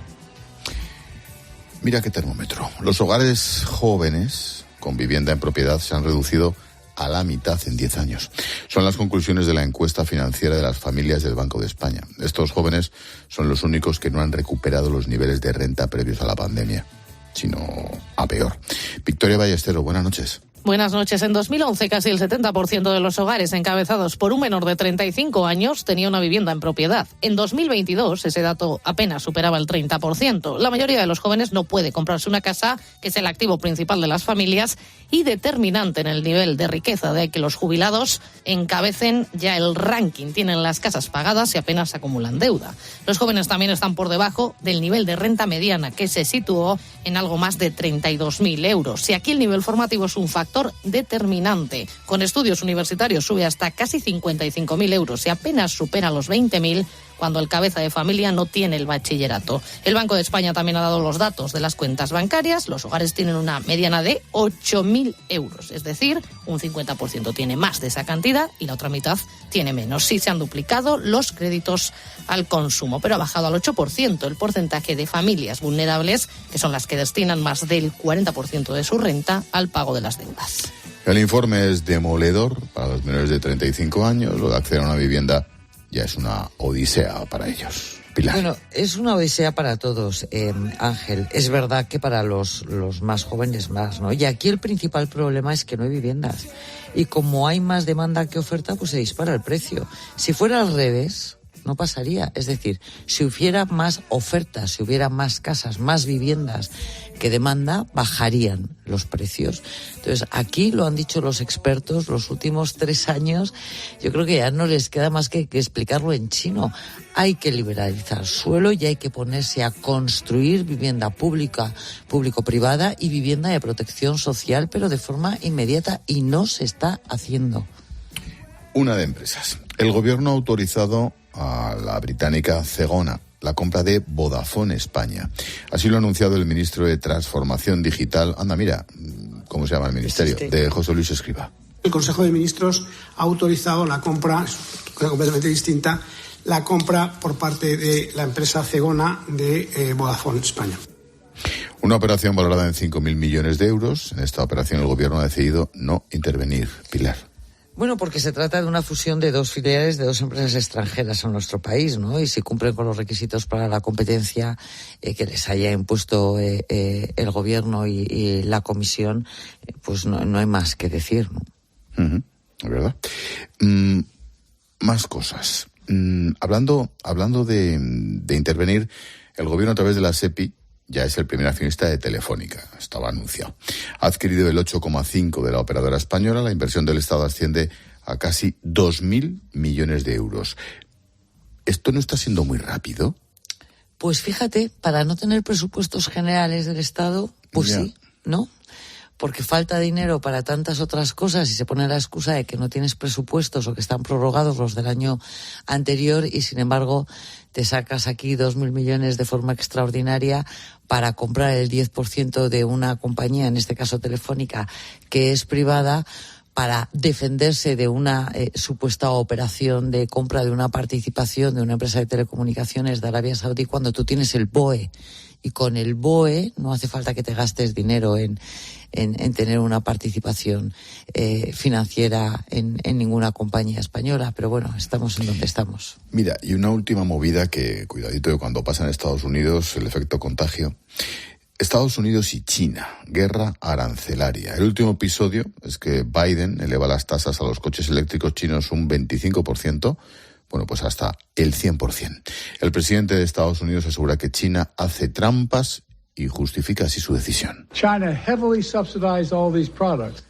Mira qué termómetro. Los hogares jóvenes con vivienda en propiedad se han reducido a la mitad en 10 años. Son las conclusiones de la encuesta financiera de las familias del Banco de España. Estos jóvenes son los únicos que no han recuperado los niveles de renta previos a la pandemia, sino a peor. Victoria Ballesteros, buenas noches. Buenas noches. En 2011, casi el 70% de los hogares encabezados por un menor de 35 años tenía una vivienda en propiedad. En 2022, ese dato apenas superaba el 30%. La mayoría de los jóvenes no puede comprarse una casa, que es el activo principal de las familias y determinante en el nivel de riqueza, de que los jubilados encabecen ya el ranking. Tienen las casas pagadas y apenas acumulan deuda. Los jóvenes también están por debajo del nivel de renta mediana, que se situó en algo más de 32.000 euros. Y aquí el nivel formativo es un factor determinante. Con estudios universitarios sube hasta casi 55.000 euros y apenas supera los 20.000 cuando el cabeza de familia no tiene el bachillerato. El Banco de España también ha dado los datos de las cuentas bancarias. Los hogares tienen una mediana de 8.000 euros, es decir, un 50% tiene más de esa cantidad y la otra mitad tiene menos. Sí se han duplicado los créditos al consumo, pero ha bajado al 8% el porcentaje de familias vulnerables, que son las que destinan más del 40% de su renta al pago de las deudas. El informe es demoledor para los menores de 35 años. Lo de acceder a una vivienda ya es una odisea para ellos. Pilar. Bueno, es una odisea para todos, Ángel. Es verdad que para los más jóvenes más, ¿no? Y aquí el principal problema es que no hay viviendas. Y como hay más demanda que oferta, pues se dispara el precio. Si fuera al revés, no pasaría. Es decir, si hubiera más ofertas, si hubiera más casas, más viviendas que demanda, bajarían los precios. Entonces, aquí lo han dicho los expertos los últimos 3 años. Yo creo que ya no les queda más que explicarlo en chino. Hay que liberalizar suelo y hay que ponerse a construir vivienda pública, público-privada y vivienda de protección social, pero de forma inmediata, y no se está haciendo. Una de empresas. El gobierno ha autorizado a la británica Zegona la compra de Vodafone España. Así lo ha anunciado el ministro de Transformación Digital. Anda, mira, ¿cómo se llama el ministerio? De José Luis Escrivá. El Consejo de Ministros ha autorizado la compra, completamente distinta, la compra por parte de la empresa Zegona de Vodafone España. Una operación valorada en 5.000 millones de euros. En esta operación el gobierno ha decidido no intervenir. Pilar. Bueno, porque se trata de una fusión de 2 filiales de 2 empresas extranjeras en nuestro país, ¿no? Y si cumplen con los requisitos para la competencia que les haya impuesto el gobierno y la comisión, pues no hay más que decir, ¿no? Es verdad. Más cosas. Hablando de intervenir, el gobierno a través de la SEPI ya es el primer accionista de Telefónica, estaba anunciado. Ha adquirido el 8,5% de la operadora española. La inversión del Estado asciende a casi 2.000 millones de euros. ¿Esto no está siendo muy rápido? Pues fíjate, para no tener presupuestos generales del Estado, pues ya. Sí, ¿no? porque falta dinero para tantas otras cosas y se pone la excusa de que no tienes presupuestos o que están prorrogados los del año anterior y, sin embargo, te sacas aquí 2.000 millones de forma extraordinaria para comprar el 10% de una compañía, en este caso Telefónica, que es privada, para defenderse de una supuesta operación de compra de una participación de una empresa de telecomunicaciones de Arabia Saudí, cuando tú tienes el BOE. Y con el BOE no hace falta que te gastes dinero en tener una participación financiera en ninguna compañía española. Pero bueno, estamos en donde estamos. Mira, y una última movida que, cuidadito, de cuando pasa en Estados Unidos, el efecto contagio. Estados Unidos y China, guerra arancelaria. El último episodio es que Biden eleva las tasas a los coches eléctricos chinos un 25%, bueno, pues hasta el 100%. El presidente de Estados Unidos asegura que China hace trampas y justifica así su decisión.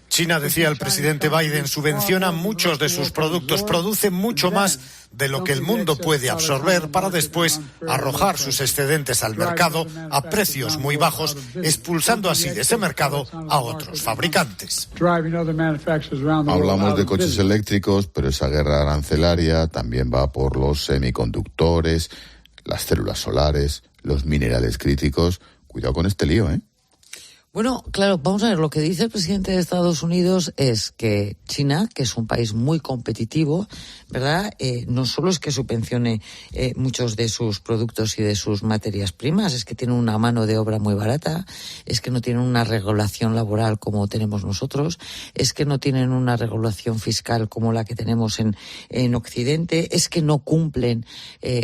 China, decía el presidente Biden, subvenciona muchos de sus productos, produce mucho más de lo que el mundo puede absorber para después arrojar sus excedentes al mercado a precios muy bajos, expulsando así de ese mercado a otros fabricantes. Hablamos de coches eléctricos, pero esa guerra arancelaria también va por los semiconductores, las células solares, los minerales críticos. Cuidado con este lío, ¿eh? Bueno, claro, vamos a ver, lo que dice el presidente de Estados Unidos es que China, que es un país muy competitivo, ¿verdad? No solo es que subvencione muchos de sus productos y de sus materias primas, es que tiene una mano de obra muy barata, es que no tienen una regulación laboral como tenemos nosotros, es que no tienen una regulación fiscal como la que tenemos en Occidente, es que no cumplen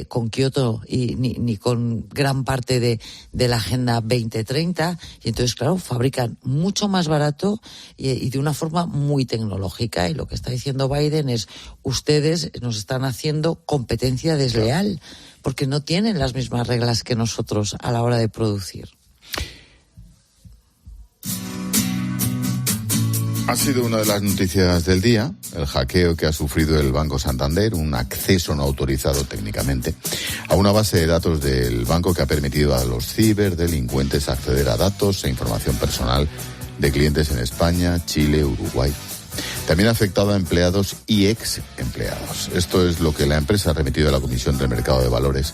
con Kioto ni con gran parte de la Agenda 2030, y entonces, claro, fabrican mucho más barato y de una forma muy tecnológica. Y lo que está diciendo Biden es: ustedes nos están haciendo competencia desleal porque no tienen las mismas reglas que nosotros a la hora de producir. Ha sido una de las noticias del día, el hackeo que ha sufrido el Banco Santander, un acceso no autorizado técnicamente a una base de datos del banco que ha permitido a los ciberdelincuentes acceder a datos e información personal de clientes en España, Chile, Uruguay. También ha afectado a empleados y ex empleados. Esto es lo que la empresa ha remitido a la Comisión del Mercado de Valores.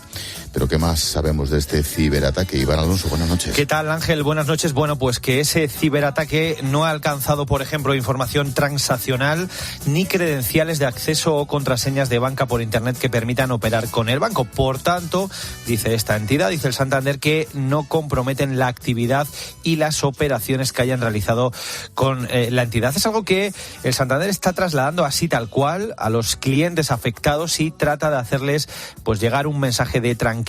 Pero ¿qué más sabemos de este ciberataque? Iván Alonso, buenas noches. ¿Qué tal, Ángel? Buenas noches. Bueno, pues que ese ciberataque no ha alcanzado, por ejemplo, información transaccional ni credenciales de acceso o contraseñas de banca por Internet que permitan operar con el banco. Por tanto, dice esta entidad, dice el Santander, que no comprometen la actividad y las operaciones que hayan realizado con la entidad. Es algo que el Santander está trasladando así tal cual a los clientes afectados y trata de hacerles pues llegar un mensaje de tranquilidad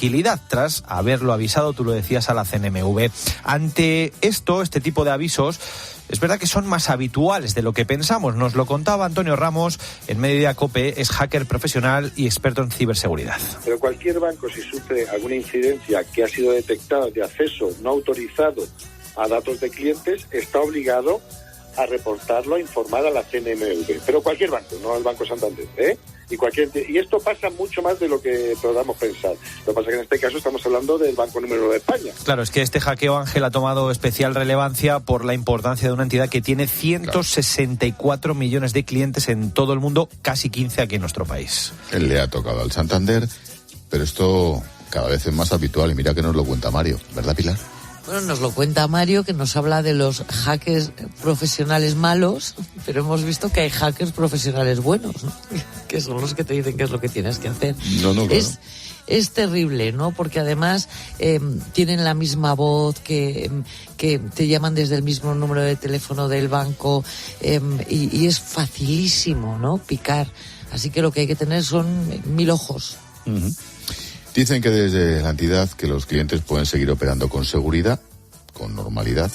tras haberlo avisado, tú lo decías, a la CNMV. Ante esto, este tipo de avisos, es verdad que son más habituales de lo que pensamos. Nos lo contaba Antonio Ramos en Mediodía COPE, es hacker profesional y experto en ciberseguridad. Pero cualquier banco, si sufre alguna incidencia que ha sido detectada de acceso no autorizado a datos de clientes, está obligado a reportarlo, a informar a la CNMV. Pero cualquier banco, no el Banco Santander, ¿eh? Y esto pasa mucho más de lo que podamos pensar. Lo que pasa es que en este caso estamos hablando del Banco Número 1 de España. Claro, es que este hackeo, Ángel, ha tomado especial relevancia por la importancia de una entidad que tiene 164 millones de clientes en todo el mundo, casi 15 aquí en nuestro país. Él le ha tocado al Santander, pero esto cada vez es más habitual y mira que nos lo cuenta Mario, ¿verdad, Pilar? Bueno, nos lo cuenta Mario, que nos habla de los hackers profesionales malos, pero hemos visto que hay hackers profesionales buenos, ¿no? Que son los que te dicen qué es lo que tienes que hacer. No, claro. Es terrible, ¿no? Porque además tienen la misma voz, que te llaman desde el mismo número de teléfono del banco, y es facilísimo, ¿no? Picar. Así que lo que hay que tener son 1000 ojos. Uh-huh. Dicen que desde la entidad que los clientes pueden seguir operando con seguridad, con normalidad.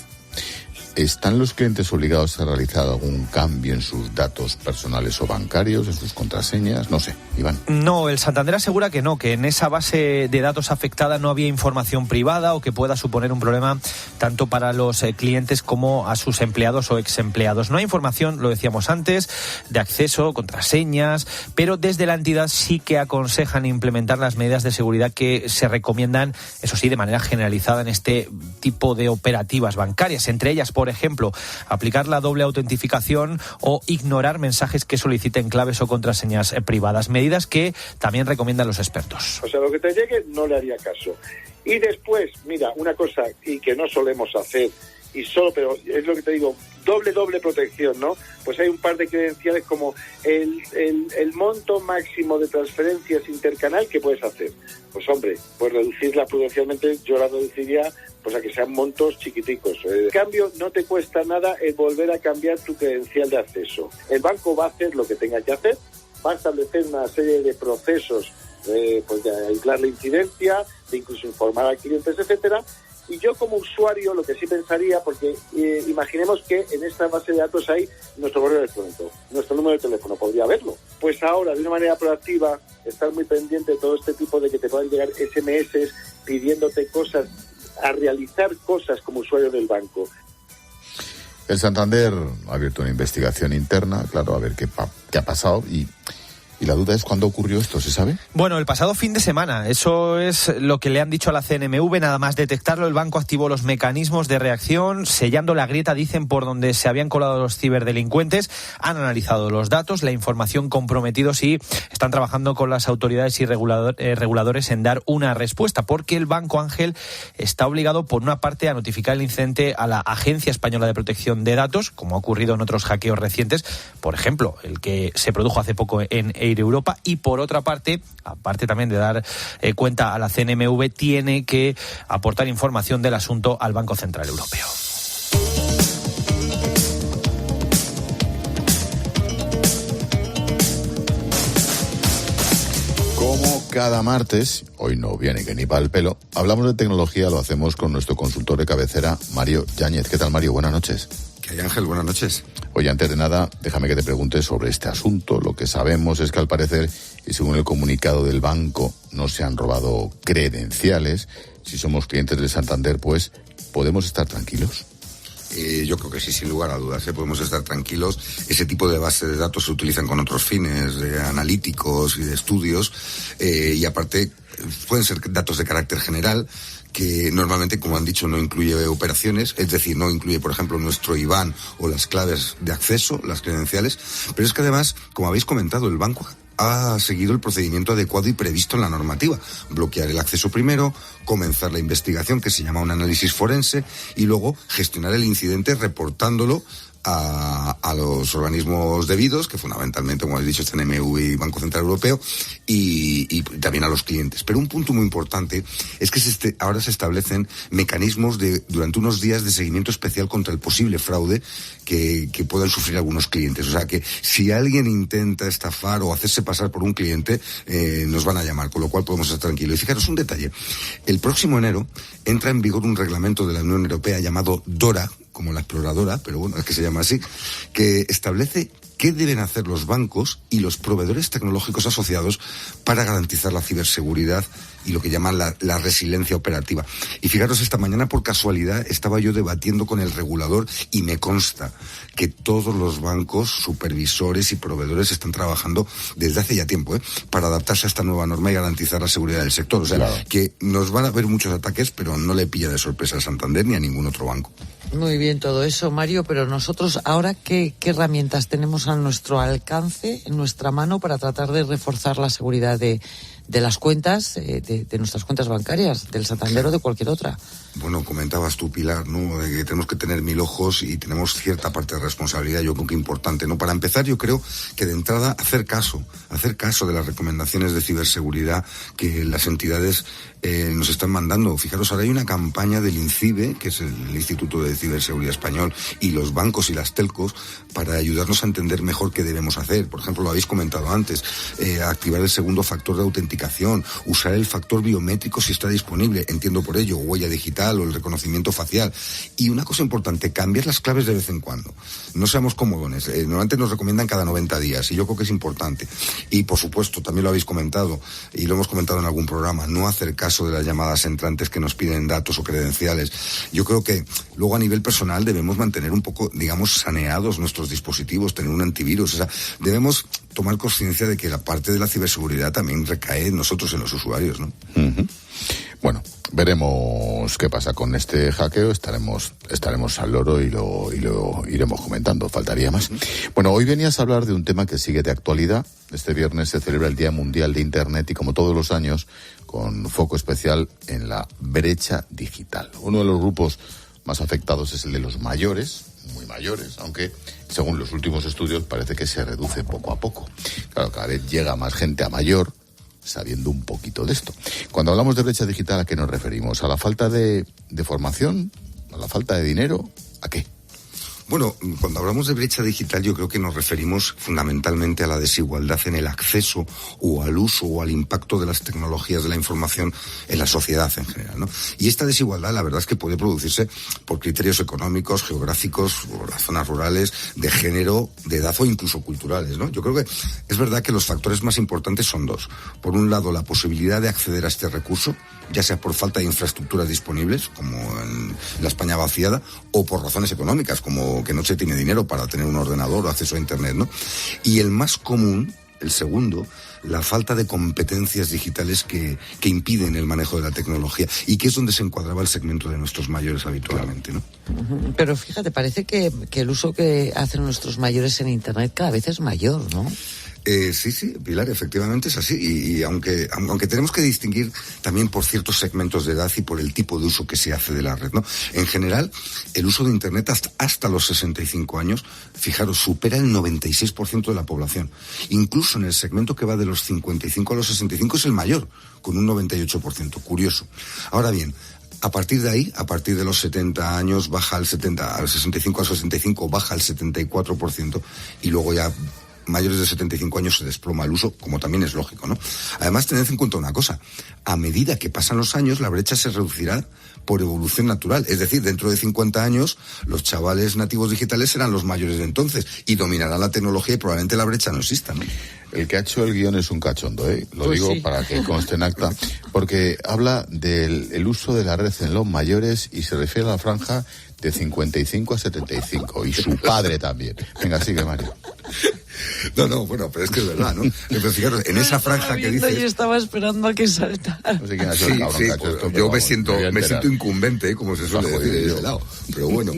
¿Están los clientes obligados a realizar algún cambio en sus datos personales o bancarios, en sus contraseñas? No sé, Iván. No, el Santander asegura que no, que en esa base de datos afectada no había información privada o que pueda suponer un problema tanto para los clientes como a sus empleados o exempleados. No hay información, lo decíamos antes, de acceso, contraseñas, pero desde la entidad sí que aconsejan implementar las medidas de seguridad que se recomiendan, eso sí, de manera generalizada en este tipo de operativas bancarias. Entre ellas, por por ejemplo, aplicar la doble autentificación o ignorar mensajes que soliciten claves o contraseñas privadas. Medidas que también recomiendan los expertos. O sea, lo que te llegue no le haría caso. Y después, mira, una cosa y que no solemos hacer, y solo, pero es lo que te digo, doble protección, ¿no? Pues hay un par de credenciales como el monto máximo de transferencias intercanal que puedes hacer. Pues hombre, pues reducirla prudencialmente, yo la reduciría pues a que sean montos chiquiticos. En cambio, no te cuesta nada el volver a cambiar tu credencial de acceso. El banco va a hacer lo que tenga que hacer, va a establecer una serie de procesos pues de aislar la incidencia, de incluso informar a clientes, etcétera. Y yo como usuario lo que sí pensaría, porque imaginemos que en esta base de datos hay nuestro correo electrónico, nuestro número de teléfono, podría haberlo. Pues ahora, de una manera proactiva, estar muy pendiente de todo este tipo de que te puedan llegar SMS pidiéndote cosas, a realizar cosas como usuario del banco. El Santander ha abierto una investigación interna, claro, a ver qué ha pasado y la duda es cuándo ocurrió esto, ¿se sabe? Bueno, el pasado fin de semana, eso es lo que le han dicho a la CNMV, nada más detectarlo, el banco activó los mecanismos de reacción, sellando la grieta, dicen, por donde se habían colado los ciberdelincuentes, han analizado los datos, la información comprometidos y están trabajando con las autoridades y reguladores en dar una respuesta, porque el Banco Ángel está obligado, por una parte, a notificar el incidente a la Agencia Española de Protección de Datos, como ha ocurrido en otros hackeos recientes, por ejemplo, el que se produjo hace poco en Air Europa, y por otra parte, aparte también de dar cuenta a la CNMV, tiene que aportar información del asunto al Banco Central Europeo. Como cada martes, hoy no viene que ni para el pelo, hablamos de tecnología, lo hacemos con nuestro consultor de cabecera, Mario Yáñez. ¿Qué tal, Mario? Buenas noches. ¿Qué hay, Ángel? Buenas noches. Oye, antes de nada, déjame que te pregunte sobre este asunto. Lo que sabemos es que al parecer, y según el comunicado del banco, no se han robado credenciales. Si somos clientes del Santander, pues, ¿podemos estar tranquilos? Yo creo que sí, sin lugar a dudas, podemos estar tranquilos. Ese tipo de bases de datos se utilizan con otros fines analíticos y de estudios, y aparte pueden ser datos de carácter general, que normalmente, como han dicho, no incluye operaciones, es decir, no incluye, por ejemplo, nuestro IBAN o las claves de acceso, las credenciales, pero es que además, como habéis comentado, el banco ha seguido el procedimiento adecuado y previsto en la normativa. Bloquear el acceso primero, comenzar la investigación, que se llama un análisis forense, y luego gestionar el incidente reportándolo a los organismos debidos, que fundamentalmente, como habéis dicho, CNMV y Banco Central Europeo, y también a los clientes. Pero un punto muy importante es que ahora se establecen mecanismos durante unos días de seguimiento especial contra el posible fraude que puedan sufrir algunos clientes. O sea que si alguien intenta estafar o hacerse pasar por un cliente, nos van a llamar, con lo cual podemos estar tranquilos. Y fijaros un detalle, el próximo enero entra en vigor un reglamento de la Unión Europea llamado DORA, como la exploradora, pero bueno, es que se llama así, que establece qué deben hacer los bancos y los proveedores tecnológicos asociados para garantizar la ciberseguridad y lo que llaman la resiliencia operativa. Y fijaros, esta mañana por casualidad estaba yo debatiendo con el regulador y me consta que todos los bancos, supervisores y proveedores están trabajando desde hace ya tiempo para adaptarse a esta nueva norma y garantizar la seguridad del sector. O sea, claro, que nos van a haber muchos ataques, pero no le pilla de sorpresa a Santander ni a ningún otro banco. Muy bien todo eso, Mario, pero nosotros ahora, ¿qué herramientas tenemos a nuestro alcance, en nuestra mano, para tratar de reforzar la seguridad de las cuentas, de nuestras cuentas bancarias, del Santander o de cualquier otra? Bueno, comentabas tú, Pilar, ¿no?, de que tenemos que tener 1000 ojos y tenemos cierta parte de responsabilidad, yo creo que importante, ¿no? Para empezar, yo creo que de entrada hacer caso de las recomendaciones de ciberseguridad que las entidades nos están mandando. Fijaros, ahora hay una campaña del INCIBE, que es el Instituto de Ciberseguridad Español, y los bancos y las telcos, para ayudarnos a entender mejor qué debemos hacer. Por ejemplo, lo habéis comentado antes, activar el segundo factor de autenticación, usar el factor biométrico si está disponible, entiendo por ello, huella digital o el reconocimiento facial. Y una cosa importante, cambiar las claves de vez en cuando. No seamos comodones. Normalmente nos recomiendan cada 90 días, y yo creo que es importante. Y, por supuesto, también lo habéis comentado, y lo hemos comentado en algún programa, no hacer caso de las llamadas entrantes que nos piden datos o credenciales. Yo creo que luego a nivel personal debemos mantener un poco, digamos, saneados nuestros dispositivos, tener un antivirus. O sea, debemos tomar conciencia de que la parte de la ciberseguridad también recae en nosotros, en los usuarios, ¿no? Uh-huh. Bueno, veremos qué pasa con este hackeo, estaremos al loro y lo iremos comentando, faltaría más. Bueno, hoy venías a hablar de un tema que sigue de actualidad. Este viernes se celebra el Día Mundial de Internet y, como todos los años, con foco especial en la brecha digital. Uno de los grupos más afectados es el de los mayores, muy mayores, aunque según los últimos estudios parece que se reduce poco a poco. Claro, cada vez llega más gente a mayor, sabiendo un poquito de esto. Cuando hablamos de brecha digital, ¿a qué nos referimos? ¿A la falta de formación? ¿A la falta de dinero? ¿A qué? Bueno, cuando hablamos de brecha digital, yo creo que nos referimos fundamentalmente a la desigualdad en el acceso o al uso o al impacto de las tecnologías de la información en la sociedad en general, ¿no? Y esta desigualdad, la verdad es que puede producirse por criterios económicos, geográficos, o las zonas rurales, de género, de edad o incluso culturales, ¿no? Yo creo que es verdad que los factores más importantes son dos. Por un lado, la posibilidad de acceder a este recurso, ya sea por falta de infraestructuras disponibles, como en la España vaciada, o por razones económicas, como que no se tiene dinero para tener un ordenador o acceso a Internet, ¿no? Y el más común, el segundo, la falta de competencias digitales que impiden el manejo de la tecnología, y que es donde se encuadraba el segmento de nuestros mayores habitualmente, ¿no? Pero fíjate, parece que el uso que hacen nuestros mayores en Internet cada vez es mayor, ¿no? Sí, Pilar, efectivamente es así. Y aunque tenemos que distinguir también por ciertos segmentos de edad y por el tipo de uso que se hace de la red, ¿no? En general, el uso de Internet hasta los 65 años, fijaros, supera el 96% de la población. Incluso en el segmento que va de los 55 a los 65 es el mayor, con un 98%. Curioso. Ahora bien, a partir de ahí, a partir de los 70 años, baja al 65 al 65, baja al 74%, y luego ya mayores de 75 años se desploma el uso, como también es lógico, ¿no? Además, tened en cuenta una cosa: a medida que pasan los años, la brecha se reducirá por evolución natural. Es decir, dentro de 50 años, los chavales nativos digitales serán los mayores de entonces y dominarán la tecnología, y probablemente la brecha no exista, ¿no? El que ha hecho el guión es un cachondo, ¿eh? Lo digo sí, para que conste en acta, porque habla del uso de la red en los mayores y se refiere a la franja de 55 a 75, y su padre también. Venga, sigue, Mario. No, bueno, pero es que es verdad, ¿no? Pero fijaros, en esa franja que dice... Yo estaba esperando a que saltara. No sé quién ha hecho el cabrón, esto, yo me siento incumbente, como se suele decir de ese lado. Pero bueno,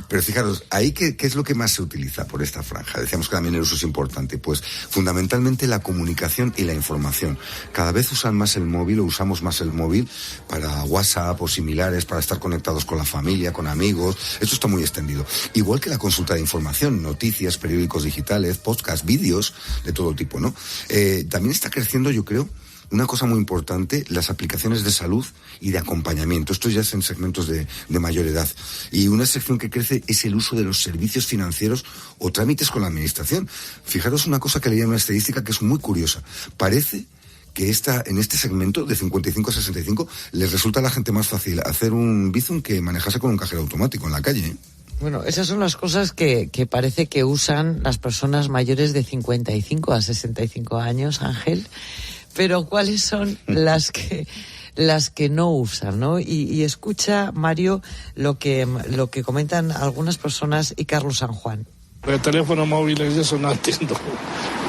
pero fijaros, ahí ¿qué es lo que más se utiliza por esta franja? Decíamos que también el uso es importante. Pues fundamentalmente la comunicación y la información. Cada vez usan más el móvil, o usamos más el móvil para WhatsApp o similares, para estar conectados con la familia, con amigos. Esto está muy extendido. Igual que la consulta de información, noticias, periódicos digitales, podcasts, vídeos de todo tipo, ¿no? También está creciendo, yo creo, una cosa muy importante, las aplicaciones de salud y de acompañamiento. Esto ya es en segmentos de mayor edad. Y una sección que crece es el uso de los servicios financieros o trámites con la administración. Fijaros una cosa que leía en una estadística que es muy curiosa. Parece que en este segmento de 55 a 65 les resulta a la gente más fácil hacer un Bizum que manejarse con un cajero automático en la calle, ¿eh? Bueno, esas son las cosas que parece que usan las personas mayores de 55 a 65 años, Ángel. Pero ¿cuáles son las que no usan, ¿no? Y escucha, Mario, lo que comentan algunas personas y Carlos San Juan. De teléfonos móviles y eso no entiendo.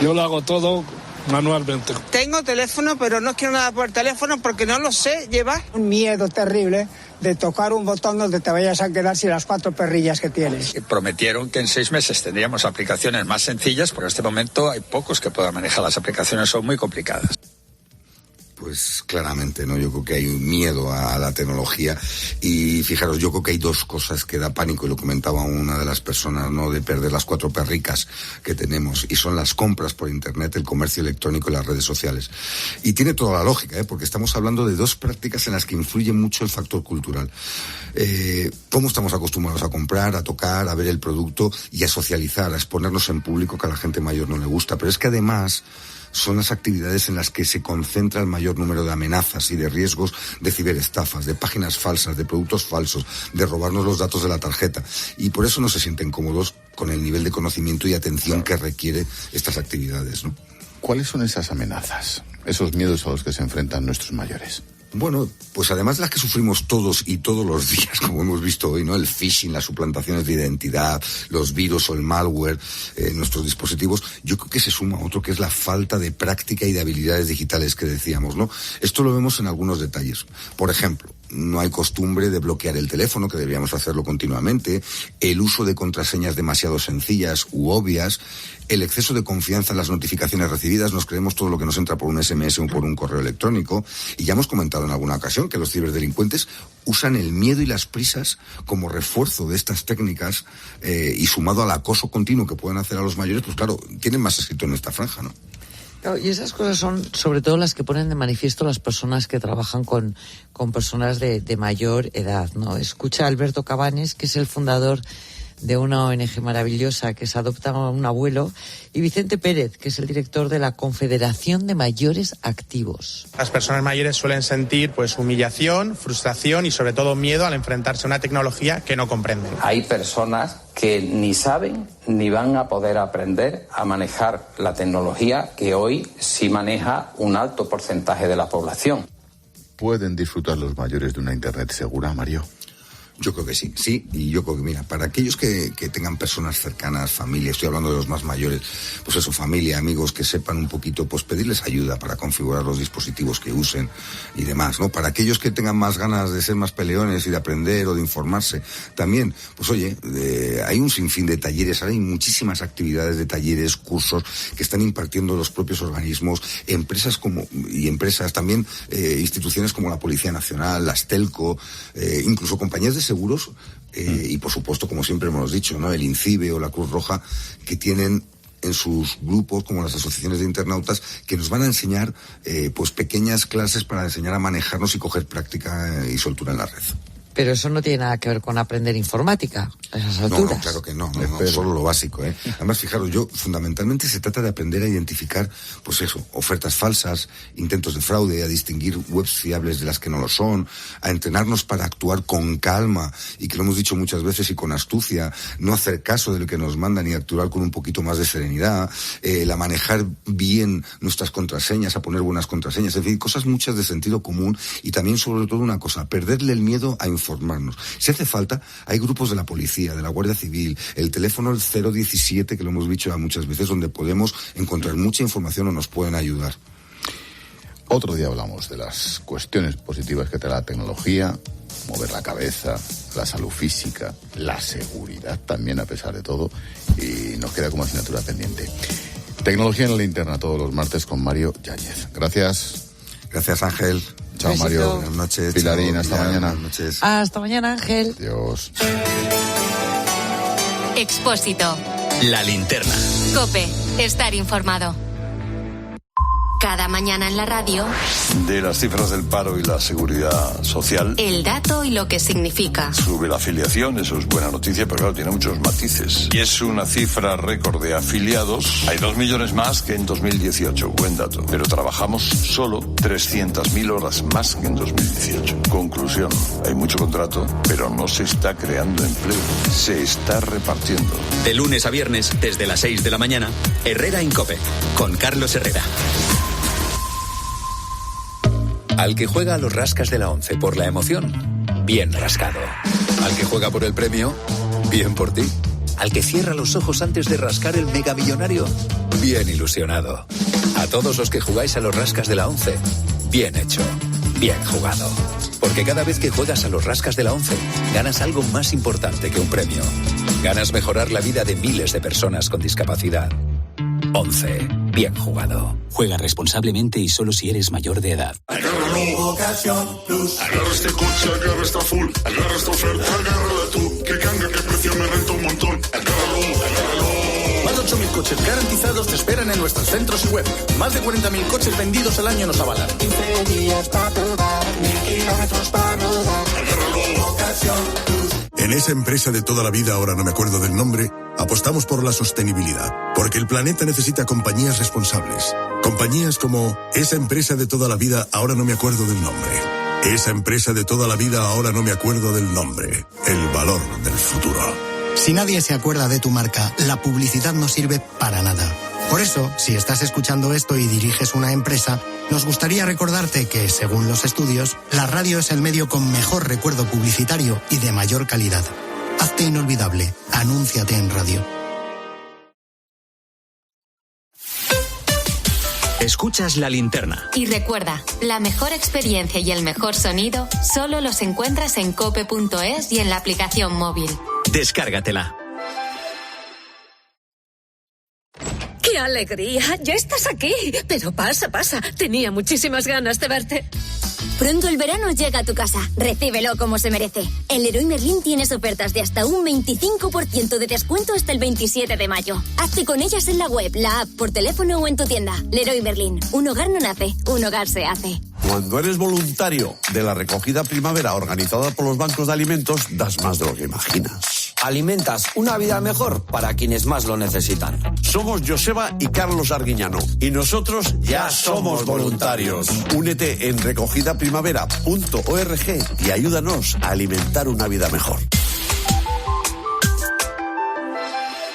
Yo lo hago todo manualmente. Tengo teléfono, pero no quiero nada por teléfono porque no lo sé llevar. Un miedo terrible de tocar un botón donde te vayas a quedar sin las 4 perrillas que tienes. Prometieron que en 6 meses tendríamos aplicaciones más sencillas, porque en este momento hay pocos que puedan manejar las aplicaciones, son muy complicadas. Pues claramente, ¿no? Yo creo que hay un miedo a la tecnología, y fijaros, yo creo que hay dos cosas que da pánico, y lo comentaba una de las personas, ¿no? De perder las 4 perricas que tenemos, y son las compras por Internet, el comercio electrónico y las redes sociales. Y tiene toda la lógica, porque estamos hablando de dos prácticas en las que influye mucho el factor cultural. Cómo estamos acostumbrados a comprar, a tocar, a ver el producto y a socializar, a exponernos en público, que a la gente mayor no le gusta. Pero es que además son las actividades en las que se concentra el mayor número de amenazas y de riesgos de ciberestafas, de páginas falsas, de productos falsos, de robarnos los datos de la tarjeta. Y por eso no se sienten cómodos con el nivel de conocimiento y atención que requiere estas actividades, ¿no? ¿Cuáles son esas amenazas, esos miedos a los que se enfrentan nuestros mayores? Bueno, pues además de las que sufrimos todos y todos los días, como hemos visto hoy, ¿no? El phishing, las suplantaciones de identidad, los virus o el malware en nuestros dispositivos, yo creo que se suma otro que es la falta de práctica y de habilidades digitales que decíamos, ¿no? Esto lo vemos en algunos detalles. Por ejemplo, no hay costumbre de bloquear el teléfono, que deberíamos hacerlo continuamente, el uso de contraseñas demasiado sencillas u obvias, el exceso de confianza en las notificaciones recibidas, nos creemos todo lo que nos entra por un SMS o por un correo electrónico, y ya hemos comentado en alguna ocasión que los ciberdelincuentes usan el miedo y las prisas como refuerzo de estas técnicas, y sumado al acoso continuo que pueden hacer a los mayores, pues claro, tienen más éxito en esta franja, ¿no? Y esas cosas son sobre todo las que ponen de manifiesto las personas que trabajan con personas de mayor edad, ¿no? Escucha a Alberto Cabanes, que es el fundador de una ONG maravillosa que se adopta a un abuelo, y Vicente Pérez, que es el director de la Confederación de Mayores Activos. Las personas mayores suelen sentir pues humillación, frustración y sobre todo miedo al enfrentarse a una tecnología que no comprenden. Hay personas que ni saben ni van a poder aprender a manejar la tecnología que hoy sí maneja un alto porcentaje de la población. ¿Pueden disfrutar los mayores de una Internet segura, Mario? Yo creo que sí, y yo creo que, mira, para aquellos que tengan personas cercanas, familia, estoy hablando de los más mayores, pues eso, familia, amigos, que sepan un poquito, pues pedirles ayuda para configurar los dispositivos que usen y demás, ¿no? Para aquellos que tengan más ganas de ser más peleones y de aprender o de informarse, también, pues oye, hay un sinfín de talleres, ahora hay muchísimas actividades de talleres, cursos que están impartiendo los propios organismos, empresas también, instituciones como la Policía Nacional, las Telco, incluso compañías de seguros, y por supuesto, como siempre hemos dicho, ¿no? El INCIBE o la Cruz Roja, que tienen en sus grupos, como las asociaciones de internautas, que nos van a enseñar pues pequeñas clases para enseñar a manejarnos y coger práctica y soltura en la red. Pero eso no tiene nada que ver con aprender informática a esas alturas. No, claro que no, solo lo básico, ¿eh? Además, fijaros, fundamentalmente se trata de aprender a identificar, pues eso, ofertas falsas, intentos de fraude, a distinguir webs fiables de las que no lo son, a entrenarnos para actuar con calma, y que lo hemos dicho muchas veces, y con astucia, no hacer caso del que nos mandan y actuar con un poquito más de serenidad, a manejar bien nuestras contraseñas, a poner buenas contraseñas, en fin, cosas muchas de sentido común, y también, sobre todo, una cosa, perderle el miedo a informarnos. Si hace falta, hay grupos de la policía, de la Guardia Civil, el teléfono el 017, que lo hemos dicho ya muchas veces, donde podemos encontrar mucha información o nos pueden ayudar. Otro día hablamos de las cuestiones positivas que trae la tecnología, mover la cabeza, la salud física, la seguridad también, a pesar de todo, y nos queda como asignatura pendiente. Tecnología en la linterna todos los martes con Mario Yáñez. Gracias. Gracias, Ángel. Chao, Mario. Buenas noches. Pilarín, chao, hasta mañana. Buenas noches. Hasta mañana, Ángel. Adiós. Expósito. La linterna. COPE. Estar informado. Cada mañana en la radio. De las cifras del paro y la seguridad social. El dato y lo que significa. Sube la afiliación, eso es buena noticia, pero claro, tiene muchos matices. Y es una cifra récord de afiliados. Hay 2 millones más que en 2018, buen dato. Pero trabajamos solo 300.000 horas más que en 2018. Conclusión, hay mucho contrato, pero no se está creando empleo. Se está repartiendo. De lunes a viernes, desde las 6 de la mañana, Herrera en COPE, con Carlos Herrera. Al que juega a los rascas de la 11 por la emoción, bien rascado. Al que juega por el premio, bien por ti. Al que cierra los ojos antes de rascar el megamillonario, bien ilusionado. A todos los que jugáis a los rascas de la 11, bien hecho, bien jugado. Porque cada vez que juegas a los rascas de la 11, ganas algo más importante que un premio. Ganas mejorar la vida de miles de personas con discapacidad. 11. Bien jugado. Juega responsablemente y solo si eres mayor de edad. Agárralo, Ocasión Plus. Agarra este coche, agarra esta full. Agarra esta oferta, agárrala tú. Que canga, que precio me renta un montón. Agárralo. Más de 8.000 coches garantizados te esperan en nuestros centros y web. Más de 40.000 coches vendidos al año nos avalan. 15 días para probar, 1.000 kilómetros para rodar. Agárralo, Ocasión Plus. En esa empresa de toda la vida, ahora no me acuerdo del nombre, apostamos por la sostenibilidad, porque el planeta necesita compañías responsables. Compañías como esa empresa de toda la vida, ahora no me acuerdo del nombre. Esa empresa de toda la vida, ahora no me acuerdo del nombre. El valor del futuro. Si nadie se acuerda de tu marca, la publicidad no sirve para nada. Por eso, si estás escuchando esto y diriges una empresa, nos gustaría recordarte que, según los estudios, la radio es el medio con mejor recuerdo publicitario y de mayor calidad. Hazte inolvidable. Anúnciate en radio. Escuchas La Linterna. Y recuerda, la mejor experiencia y el mejor sonido solo los encuentras en cope.es y en la aplicación móvil. Descárgatela. ¡Qué alegría! ¡Ya estás aquí! Pero pasa. Tenía muchísimas ganas de verte. Pronto el verano llega a tu casa. Recíbelo como se merece. En Leroy Merlin tienes ofertas de hasta un 25% de descuento hasta el 27 de mayo. Hazte con ellas en la web, la app, por teléfono o en tu tienda. Leroy Merlin. Un hogar no nace, un hogar se hace. Cuando eres voluntario de la recogida primavera organizada por los bancos de alimentos, das más de lo que imaginas. Alimentas una vida mejor para quienes más lo necesitan. Somos Joseba y Carlos Arguiñano y nosotros ya somos voluntarios. Únete en recogidaprimavera.org y ayúdanos a alimentar una vida mejor.